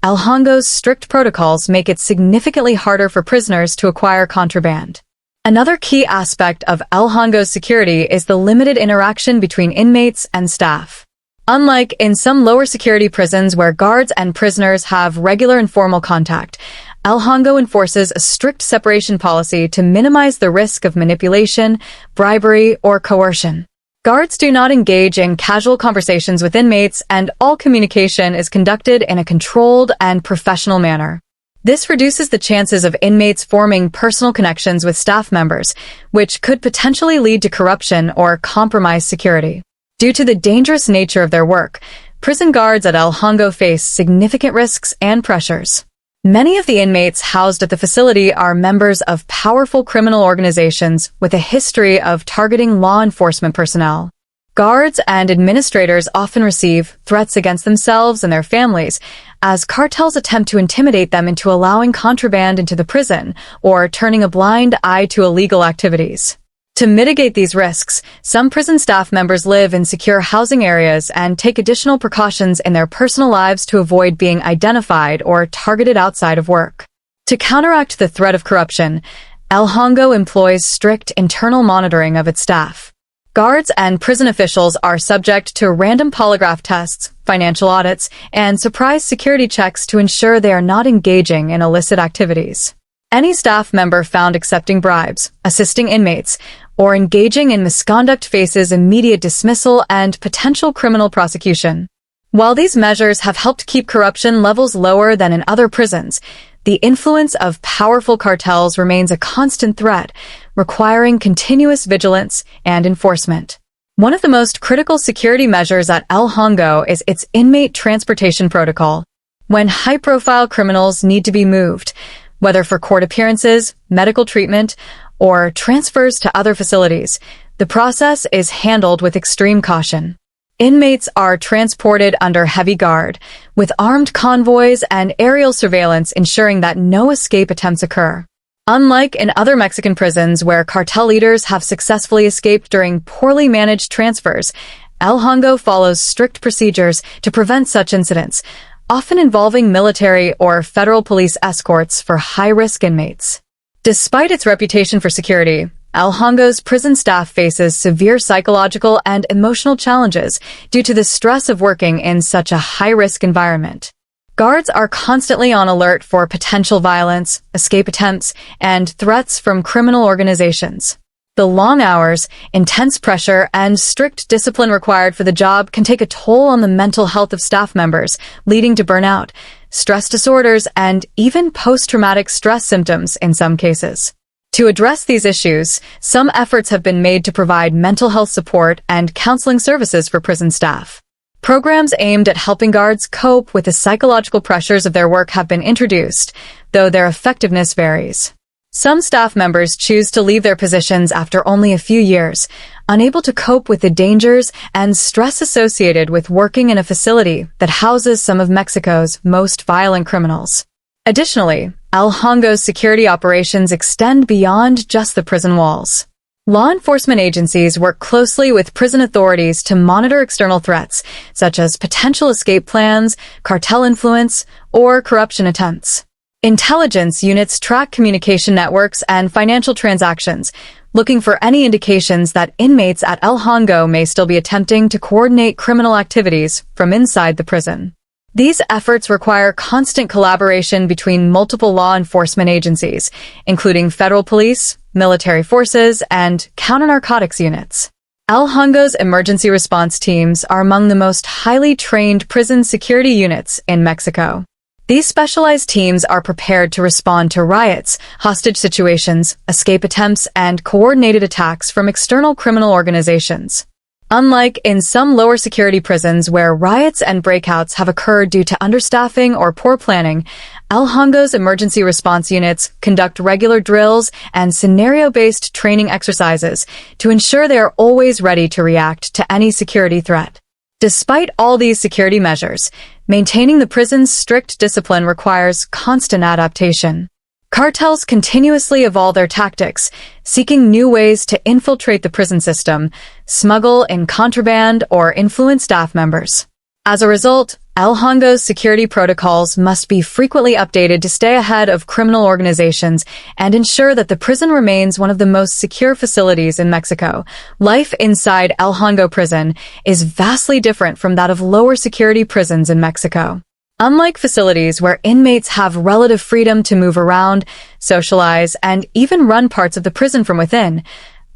El Hongo's strict protocols make it significantly harder for prisoners to acquire contraband. Another key aspect of El Hongo's security is the limited interaction between inmates and staff. Unlike in some lower security prisons where guards and prisoners have regular informal contact, El Hongo enforces a strict separation policy to minimize the risk of manipulation, bribery, or coercion. Guards do not engage in casual conversations with inmates, and all communication is conducted in a controlled and professional manner. This reduces the chances of inmates forming personal connections with staff members, which could potentially lead to corruption or compromise security. Due to the dangerous nature of their work, prison guards at El Hongo face significant risks and pressures. Many of the inmates housed at the facility are members of powerful criminal organizations with a history of targeting law enforcement personnel. Guards and administrators often receive threats against themselves and their families, as cartels attempt to intimidate them into allowing contraband into the prison or turning a blind eye to illegal activities. To mitigate these risks, some prison staff members live in secure housing areas and take additional precautions in their personal lives to avoid being identified or targeted outside of work. To counteract the threat of corruption, El Hongo employs strict internal monitoring of its staff. Guards and prison officials are subject to random polygraph tests, financial audits, and surprise security checks to ensure they are not engaging in illicit activities. Any staff member found accepting bribes, assisting inmates, or engaging in misconduct faces immediate dismissal and potential criminal prosecution. While these measures have helped keep corruption levels lower than in other prisons, the influence of powerful cartels remains a constant threat, requiring continuous vigilance and enforcement. One of the most critical security measures at El Hongo is its inmate transportation protocol. When high-profile criminals need to be moved, whether for court appearances, medical treatment, or transfers to other facilities, the process is handled with extreme caution. Inmates are transported under heavy guard, with armed convoys and aerial surveillance ensuring that no escape attempts occur. Unlike in other Mexican prisons where cartel leaders have successfully escaped during poorly managed transfers, El Hongo follows strict procedures to prevent such incidents, often involving military or federal police escorts for high-risk inmates. Despite its reputation for security, El Hongo's prison staff faces severe psychological and emotional challenges due to the stress of working in such a high-risk environment. Guards are constantly on alert for potential violence, escape attempts, and threats from criminal organizations. The long hours, intense pressure, and strict discipline required for the job can take a toll on the mental health of staff members, leading to burnout, stress disorders, and even post-traumatic stress symptoms in some cases. To address these issues, some efforts have been made to provide mental health support and counseling services for prison staff. Programs aimed at helping guards cope with the psychological pressures of their work have been introduced, though their effectiveness varies. Some staff members choose to leave their positions after only a few years, unable to cope with the dangers and stress associated with working in a facility that houses some of Mexico's most violent criminals. Additionally, El Hongo's security operations extend beyond just the prison walls. Law enforcement agencies work closely with prison authorities to monitor external threats, such as potential escape plans, cartel influence, or corruption attempts. Intelligence units track communication networks and financial transactions, looking for any indications that inmates at El Hongo may still be attempting to coordinate criminal activities from inside the prison. These efforts require constant collaboration between multiple law enforcement agencies, including federal police, military forces, and counter-narcotics units. El Hongo's emergency response teams are among the most highly trained prison security units in Mexico. These specialized teams are prepared to respond to riots, hostage situations, escape attempts, and coordinated attacks from external criminal organizations. Unlike in some lower security prisons where riots and breakouts have occurred due to understaffing or poor planning, El Hongo's emergency response units conduct regular drills and scenario-based training exercises to ensure they are always ready to react to any security threat. Despite all these security measures, maintaining the prison's strict discipline requires constant adaptation. Cartels continuously evolve their tactics, seeking new ways to infiltrate the prison system, smuggle in contraband, or influence staff members. As a result, El Hongo's security protocols must be frequently updated to stay ahead of criminal organizations and ensure that the prison remains one of the most secure facilities in Mexico. Life inside El Hongo prison is vastly different from that of lower security prisons in Mexico. Unlike facilities where inmates have relative freedom to move around, socialize, and even run parts of the prison from within,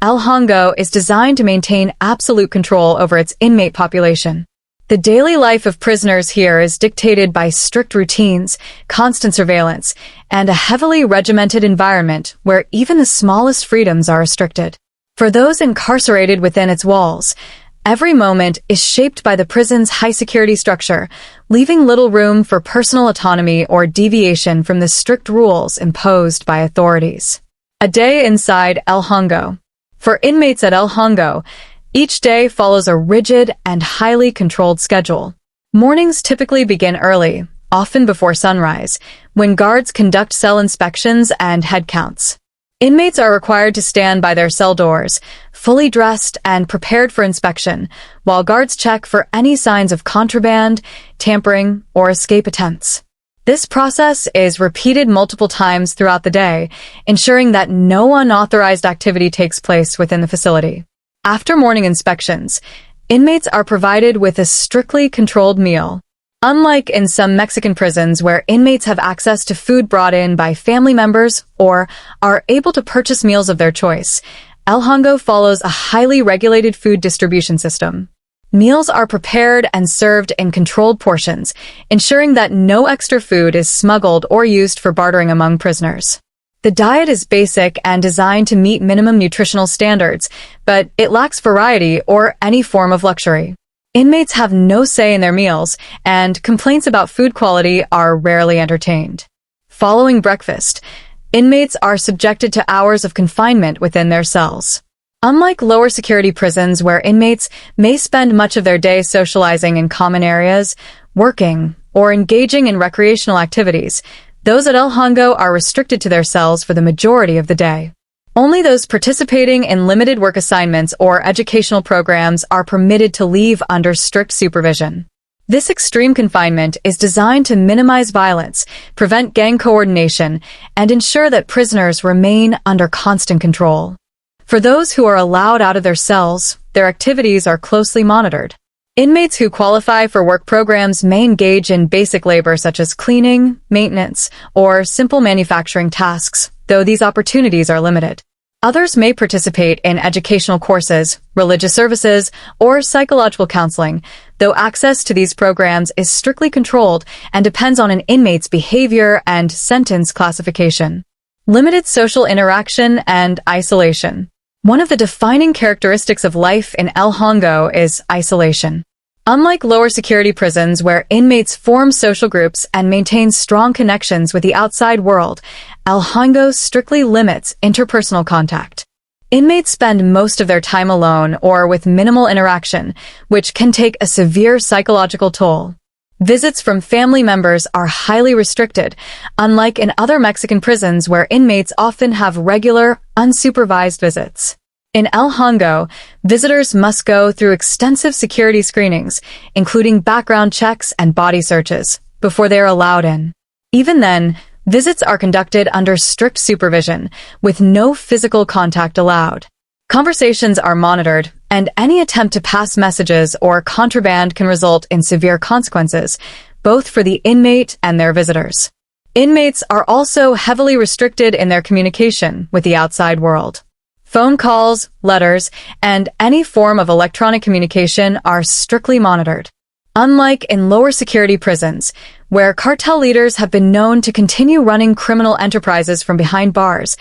El Hongo is designed to maintain absolute control over its inmate population. The daily life of prisoners here is dictated by strict routines, constant surveillance, and a heavily regimented environment where even the smallest freedoms are restricted. For those incarcerated within its walls, every moment is shaped by the prison's high-security structure, leaving little room for personal autonomy or deviation from the strict rules imposed by authorities. A day inside El Hongo. For inmates at El Hongo, each day follows a rigid and highly controlled schedule. Mornings typically begin early, often before sunrise, when guards conduct cell inspections and head counts. Inmates are required to stand by their cell doors, fully dressed and prepared for inspection, while guards check for any signs of contraband, tampering, or escape attempts. This process is repeated multiple times throughout the day, ensuring that no unauthorized activity takes place within the facility. After morning inspections, inmates are provided with a strictly controlled meal. Unlike in some Mexican prisons where inmates have access to food brought in by family members or are able to purchase meals of their choice, El Hongo follows a highly regulated food distribution system. Meals are prepared and served in controlled portions, ensuring that no extra food is smuggled or used for bartering among prisoners. The diet is basic and designed to meet minimum nutritional standards, but it lacks variety or any form of luxury. Inmates have no say in their meals, and complaints about food quality are rarely entertained. Following breakfast, inmates are subjected to hours of confinement within their cells. Unlike lower security prisons where inmates may spend much of their day socializing in common areas, working, or engaging in recreational activities, those at El Hongo are restricted to their cells for the majority of the day. Only those participating in limited work assignments or educational programs are permitted to leave under strict supervision. This extreme confinement is designed to minimize violence, prevent gang coordination, and ensure that prisoners remain under constant control. For those who are allowed out of their cells, their activities are closely monitored. Inmates who qualify for work programs may engage in basic labor such as cleaning, maintenance, or simple manufacturing tasks, though these opportunities are limited. Others may participate in educational courses, religious services, or psychological counseling, though access to these programs is strictly controlled and depends on an inmate's behavior and sentence classification. Limited social interaction and isolation. One of the defining characteristics of life in El Hongo is isolation. Unlike lower security prisons where inmates form social groups and maintain strong connections with the outside world, El Hongo strictly limits interpersonal contact. Inmates spend most of their time alone or with minimal interaction, which can take a severe psychological toll. Visits from family members are highly restricted, unlike in other Mexican prisons where inmates often have regular, unsupervised visits. In El Hongo, visitors must go through extensive security screenings, including background checks and body searches, before they are allowed in. Even then, visits are conducted under strict supervision, with no physical contact allowed. Conversations are monitored, and any attempt to pass messages or contraband can result in severe consequences, both for the inmate and their visitors. Inmates are also heavily restricted in their communication with the outside world. Phone calls, letters, and any form of electronic communication are strictly monitored. Unlike in lower security prisons, where cartel leaders have been known to continue running criminal enterprises from behind bars,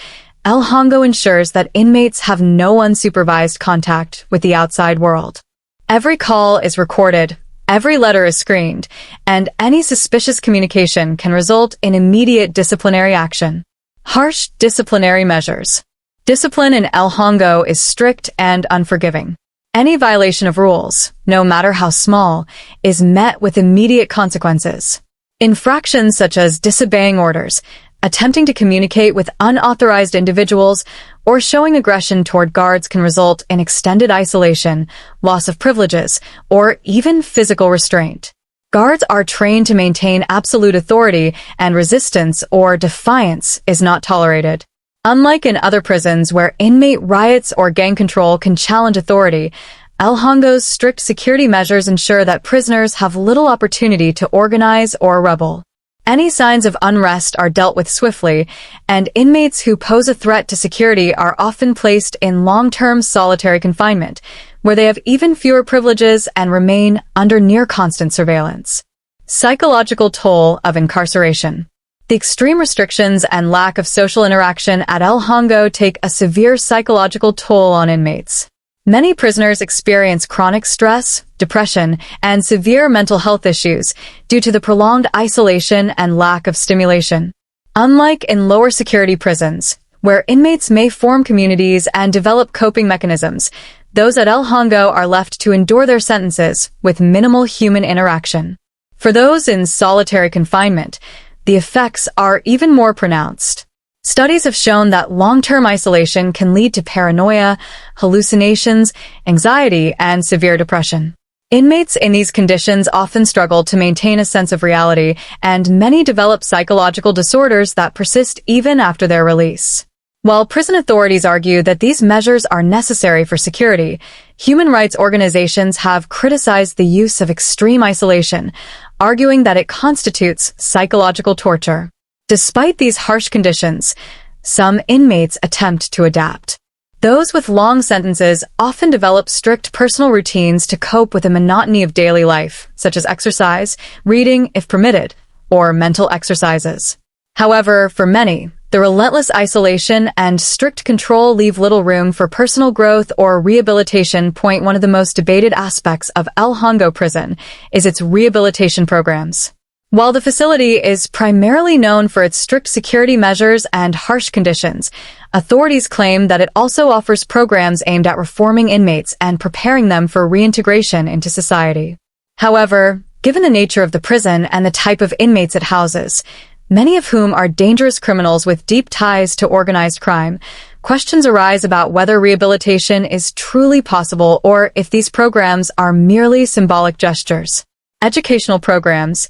El Hongo ensures that inmates have no unsupervised contact with the outside world. Every call is recorded, every letter is screened, and any suspicious communication can result in immediate disciplinary action. Harsh disciplinary measures. Discipline in El Hongo is strict and unforgiving. Any violation of rules, no matter how small, is met with immediate consequences. Infractions such as disobeying orders, attempting to communicate with unauthorized individuals, or showing aggression toward guards can result in extended isolation, loss of privileges, or even physical restraint. Guards are trained to maintain absolute authority, and resistance or defiance is not tolerated. Unlike in other prisons where inmate riots or gang control can challenge authority, El Hongo's strict security measures ensure that prisoners have little opportunity to organize or rebel. Any signs of unrest are dealt with swiftly, and inmates who pose a threat to security are often placed in long-term solitary confinement, where they have even fewer privileges and remain under near-constant surveillance. Psychological toll of incarceration. The extreme restrictions and lack of social interaction at El Hongo take a severe psychological toll on inmates. Many prisoners experience chronic stress, depression, and severe mental health issues due to the prolonged isolation and lack of stimulation. Unlike in lower security prisons, where inmates may form communities and develop coping mechanisms, those at El Hongo are left to endure their sentences with minimal human interaction. For those in solitary confinement, the effects are even more pronounced. Studies have shown that long-term isolation can lead to paranoia, hallucinations, anxiety, and severe depression. Inmates in these conditions often struggle to maintain a sense of reality, and many develop psychological disorders that persist even after their release. While prison authorities argue that these measures are necessary for security, human rights organizations have criticized the use of extreme isolation, arguing that it constitutes psychological torture. Despite these harsh conditions, some inmates attempt to adapt. Those with long sentences often develop strict personal routines to cope with the monotony of daily life, such as exercise, reading if permitted, or mental exercises. However, for many, the relentless isolation and strict control leave little room for personal growth or rehabilitation. One of the most debated aspects of El Hongo Prison is its rehabilitation programs. While the facility is primarily known for its strict security measures and harsh conditions, authorities claim that it also offers programs aimed at reforming inmates and preparing them for reintegration into society. However, given the nature of the prison and the type of inmates it houses, many of whom are dangerous criminals with deep ties to organized crime, questions arise about whether rehabilitation is truly possible or if these programs are merely symbolic gestures. Educational programs,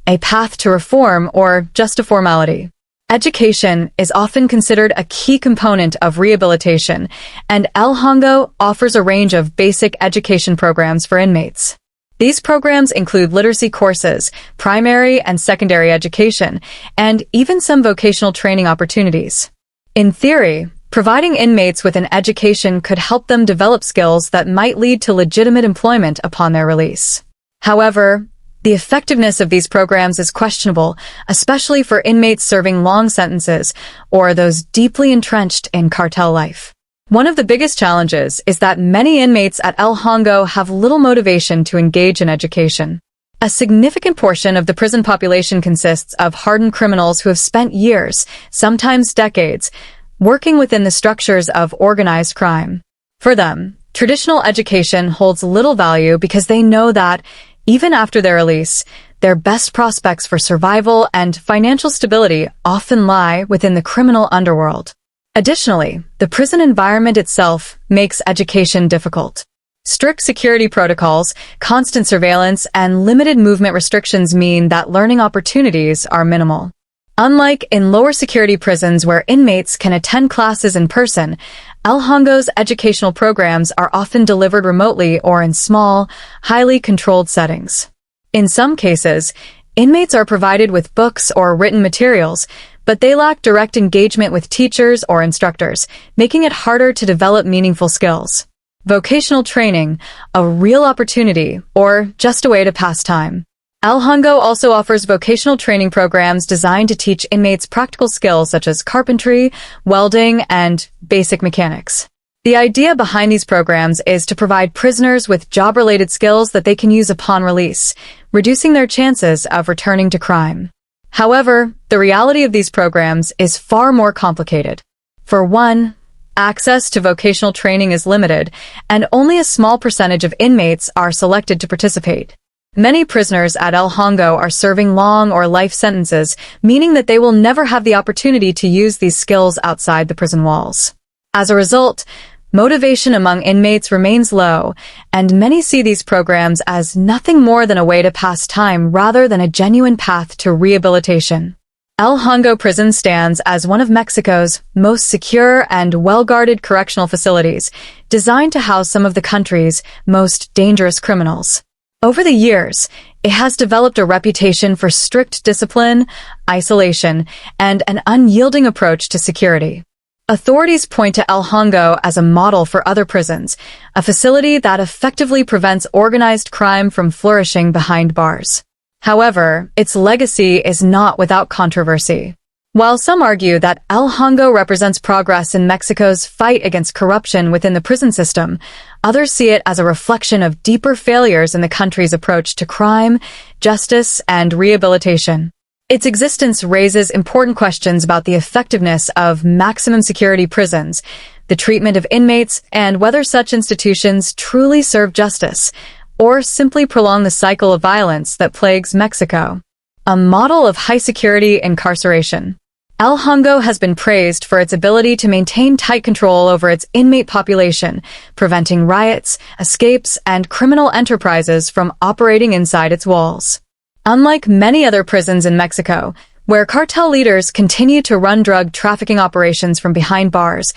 a path to reform, or just a formality. Education is often considered a key component of rehabilitation, and El Hongo offers a range of basic education programs for inmates. These programs include literacy courses, primary and secondary education, and even some vocational training opportunities. In theory, providing inmates with an education could help them develop skills that might lead to legitimate employment upon their release. However, the effectiveness of these programs is questionable, especially for inmates serving long sentences or those deeply entrenched in cartel life. One of the biggest challenges is that many inmates at El Hongo have little motivation to engage in education. A significant portion of the prison population consists of hardened criminals who have spent years, sometimes decades, working within the structures of organized crime. For them, traditional education holds little value because they know that, even after their release, their best prospects for survival and financial stability often lie within the criminal underworld. Additionally, the prison environment itself makes education difficult. Strict security protocols, constant surveillance, and limited movement restrictions mean that learning opportunities are minimal. Unlike in lower security prisons where inmates can attend classes in person, El Hongo's educational programs are often delivered remotely or in small, highly controlled settings. In some cases, inmates are provided with books or written materials, but they lack direct engagement with teachers or instructors, making it harder to develop meaningful skills. Vocational training, a real opportunity, or just a way to pass time. El Hongo also offers vocational training programs designed to teach inmates practical skills such as carpentry, welding, and basic mechanics. The idea behind these programs is to provide prisoners with job-related skills that they can use upon release, reducing their chances of returning to crime. However, the reality of these programs is far more complicated. For one, access to vocational training is limited, and only a small percentage of inmates are selected to participate. Many prisoners at El Hongo are serving long or life sentences, meaning that they will never have the opportunity to use these skills outside the prison walls. As a result, motivation among inmates remains low, and many see these programs as nothing more than a way to pass time rather than a genuine path to rehabilitation. El Hongo Prison stands as one of Mexico's most secure and well-guarded correctional facilities, designed to house some of the country's most dangerous criminals. Over the years, it has developed a reputation for strict discipline, isolation, and an unyielding approach to security. Authorities point to El Hongo as a model for other prisons, a facility that effectively prevents organized crime from flourishing behind bars. However, its legacy is not without controversy. While some argue that El Hongo represents progress in Mexico's fight against corruption within the prison system, others see it as a reflection of deeper failures in the country's approach to crime, justice, and rehabilitation. Its existence raises important questions about the effectiveness of maximum security prisons, the treatment of inmates, and whether such institutions truly serve justice, or simply prolong the cycle of violence that plagues Mexico. A model of high-security incarceration. El Hongo has been praised for its ability to maintain tight control over its inmate population, preventing riots, escapes, and criminal enterprises from operating inside its walls. Unlike many other prisons in Mexico, where cartel leaders continue to run drug trafficking operations from behind bars,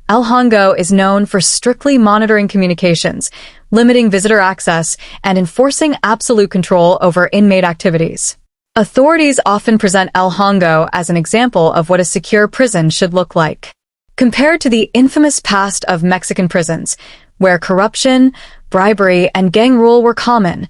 El Hongo is known for strictly monitoring communications, limiting visitor access, and enforcing absolute control over inmate activities. Authorities often present El Hongo as an example of what a secure prison should look like. Compared to the infamous past of Mexican prisons, where corruption, bribery, and gang rule were common,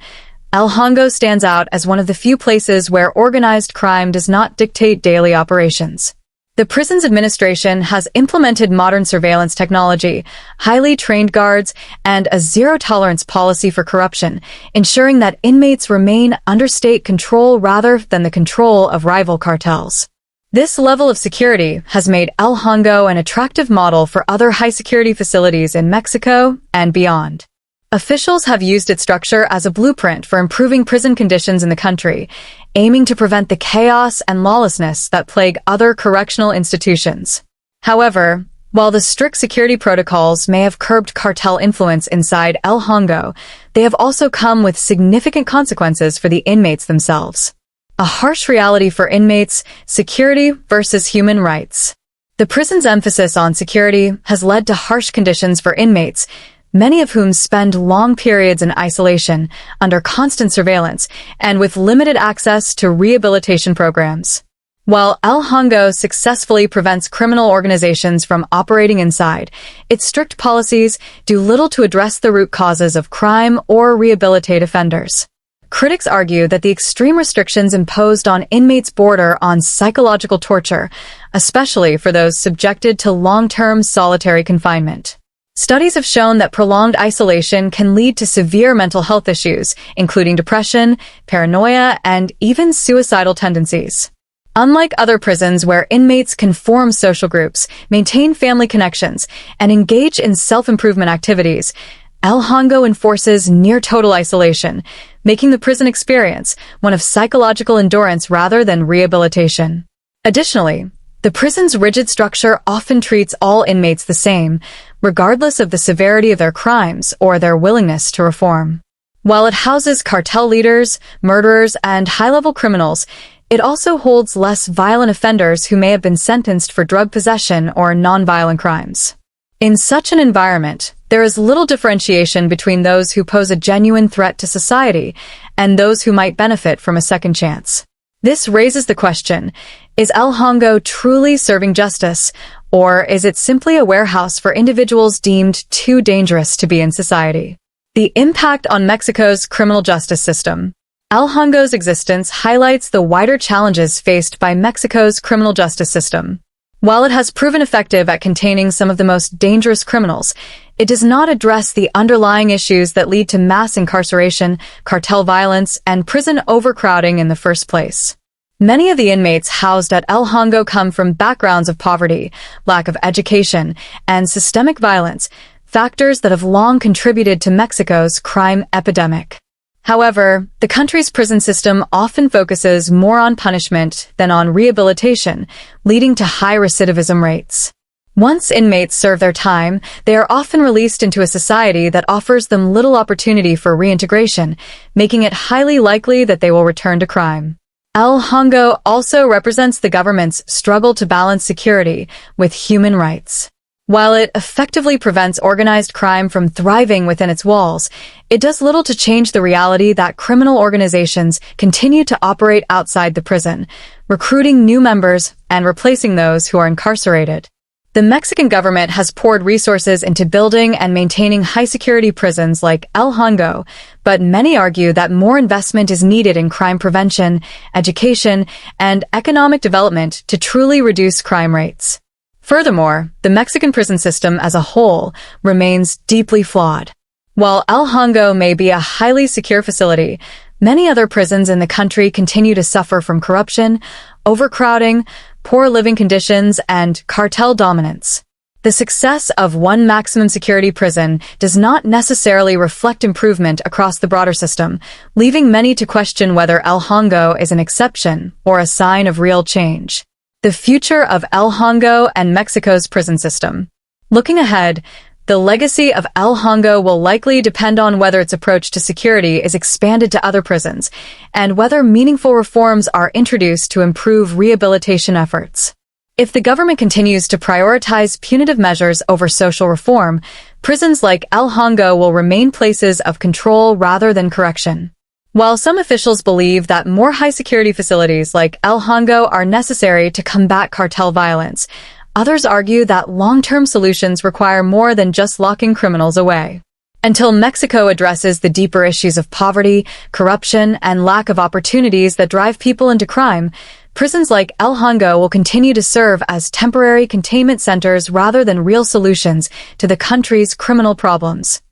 El Hongo stands out as one of the few places where organized crime does not dictate daily operations. The prison's administration has implemented modern surveillance technology, highly trained guards, and a zero-tolerance policy for corruption, ensuring that inmates remain under state control rather than the control of rival cartels. This level of security has made El Hongo an attractive model for other high-security facilities in Mexico and beyond. Officials have used its structure as a blueprint for improving prison conditions in the country, aiming to prevent the chaos and lawlessness that plague other correctional institutions. However, while the strict security protocols may have curbed cartel influence inside El Hongo, they have also come with significant consequences for the inmates themselves. A harsh reality for inmates: security versus human rights. The prison's emphasis on security has led to harsh conditions for inmates, many of whom spend long periods in isolation, under constant surveillance, and with limited access to rehabilitation programs. While El Hongo successfully prevents criminal organizations from operating inside, its strict policies do little to address the root causes of crime or rehabilitate offenders. Critics argue that the extreme restrictions imposed on inmates border on psychological torture, especially for those subjected to long-term solitary confinement. Studies have shown that prolonged isolation can lead to severe mental health issues, including depression, paranoia, and even suicidal tendencies. Unlike other prisons where inmates can form social groups, maintain family connections, and engage in self-improvement activities, El Hongo enforces near-total isolation, making the prison experience one of psychological endurance rather than rehabilitation. Additionally, the prison's rigid structure often treats all inmates the same, regardless of the severity of their crimes or their willingness to reform. While it houses cartel leaders, murderers, and high-level criminals, it also holds less violent offenders who may have been sentenced for drug possession or non-violent crimes. In such an environment, there is little differentiation between those who pose a genuine threat to society and those who might benefit from a second chance. This raises the question: is El Hongo truly serving justice, or is it simply a warehouse for individuals deemed too dangerous to be in society? The impact on Mexico's criminal justice system. El Hongo's existence highlights the wider challenges faced by Mexico's criminal justice system. While it has proven effective at containing some of the most dangerous criminals, it does not address the underlying issues that lead to mass incarceration, cartel violence, and prison overcrowding in the first place. Many of the inmates housed at El Hongo come from backgrounds of poverty, lack of education, and systemic violence, factors that have long contributed to Mexico's crime epidemic. However, the country's prison system often focuses more on punishment than on rehabilitation, leading to high recidivism rates. Once inmates serve their time, they are often released into a society that offers them little opportunity for reintegration, making it highly likely that they will return to crime. El Hongo also represents the government's struggle to balance security with human rights. While it effectively prevents organized crime from thriving within its walls, it does little to change the reality that criminal organizations continue to operate outside the prison, recruiting new members and replacing those who are incarcerated. The Mexican government has poured resources into building and maintaining high-security prisons like El Hongo, but many argue that more investment is needed in crime prevention, education, and economic development to truly reduce crime rates. Furthermore, the Mexican prison system as a whole remains deeply flawed. While El Hongo may be a highly secure facility, many other prisons in the country continue to suffer from corruption, overcrowding, poor living conditions, and cartel dominance. The success of one maximum security prison does not necessarily reflect improvement across the broader system, leaving many to question whether El Hongo is an exception or a sign of real change. The future of El Hongo and Mexico's prison system. Looking ahead, the legacy of El Hongo will likely depend on whether its approach to security is expanded to other prisons, and whether meaningful reforms are introduced to improve rehabilitation efforts. If the government continues to prioritize punitive measures over social reform, prisons like El Hongo will remain places of control rather than correction. While some officials believe that more high-security facilities like El Hongo are necessary to combat cartel violence, others argue that long-term solutions require more than just locking criminals away. Until Mexico addresses the deeper issues of poverty, corruption, and lack of opportunities that drive people into crime, Prisons like El Hongo will continue to serve as temporary containment centers rather than real solutions to the country's criminal problems.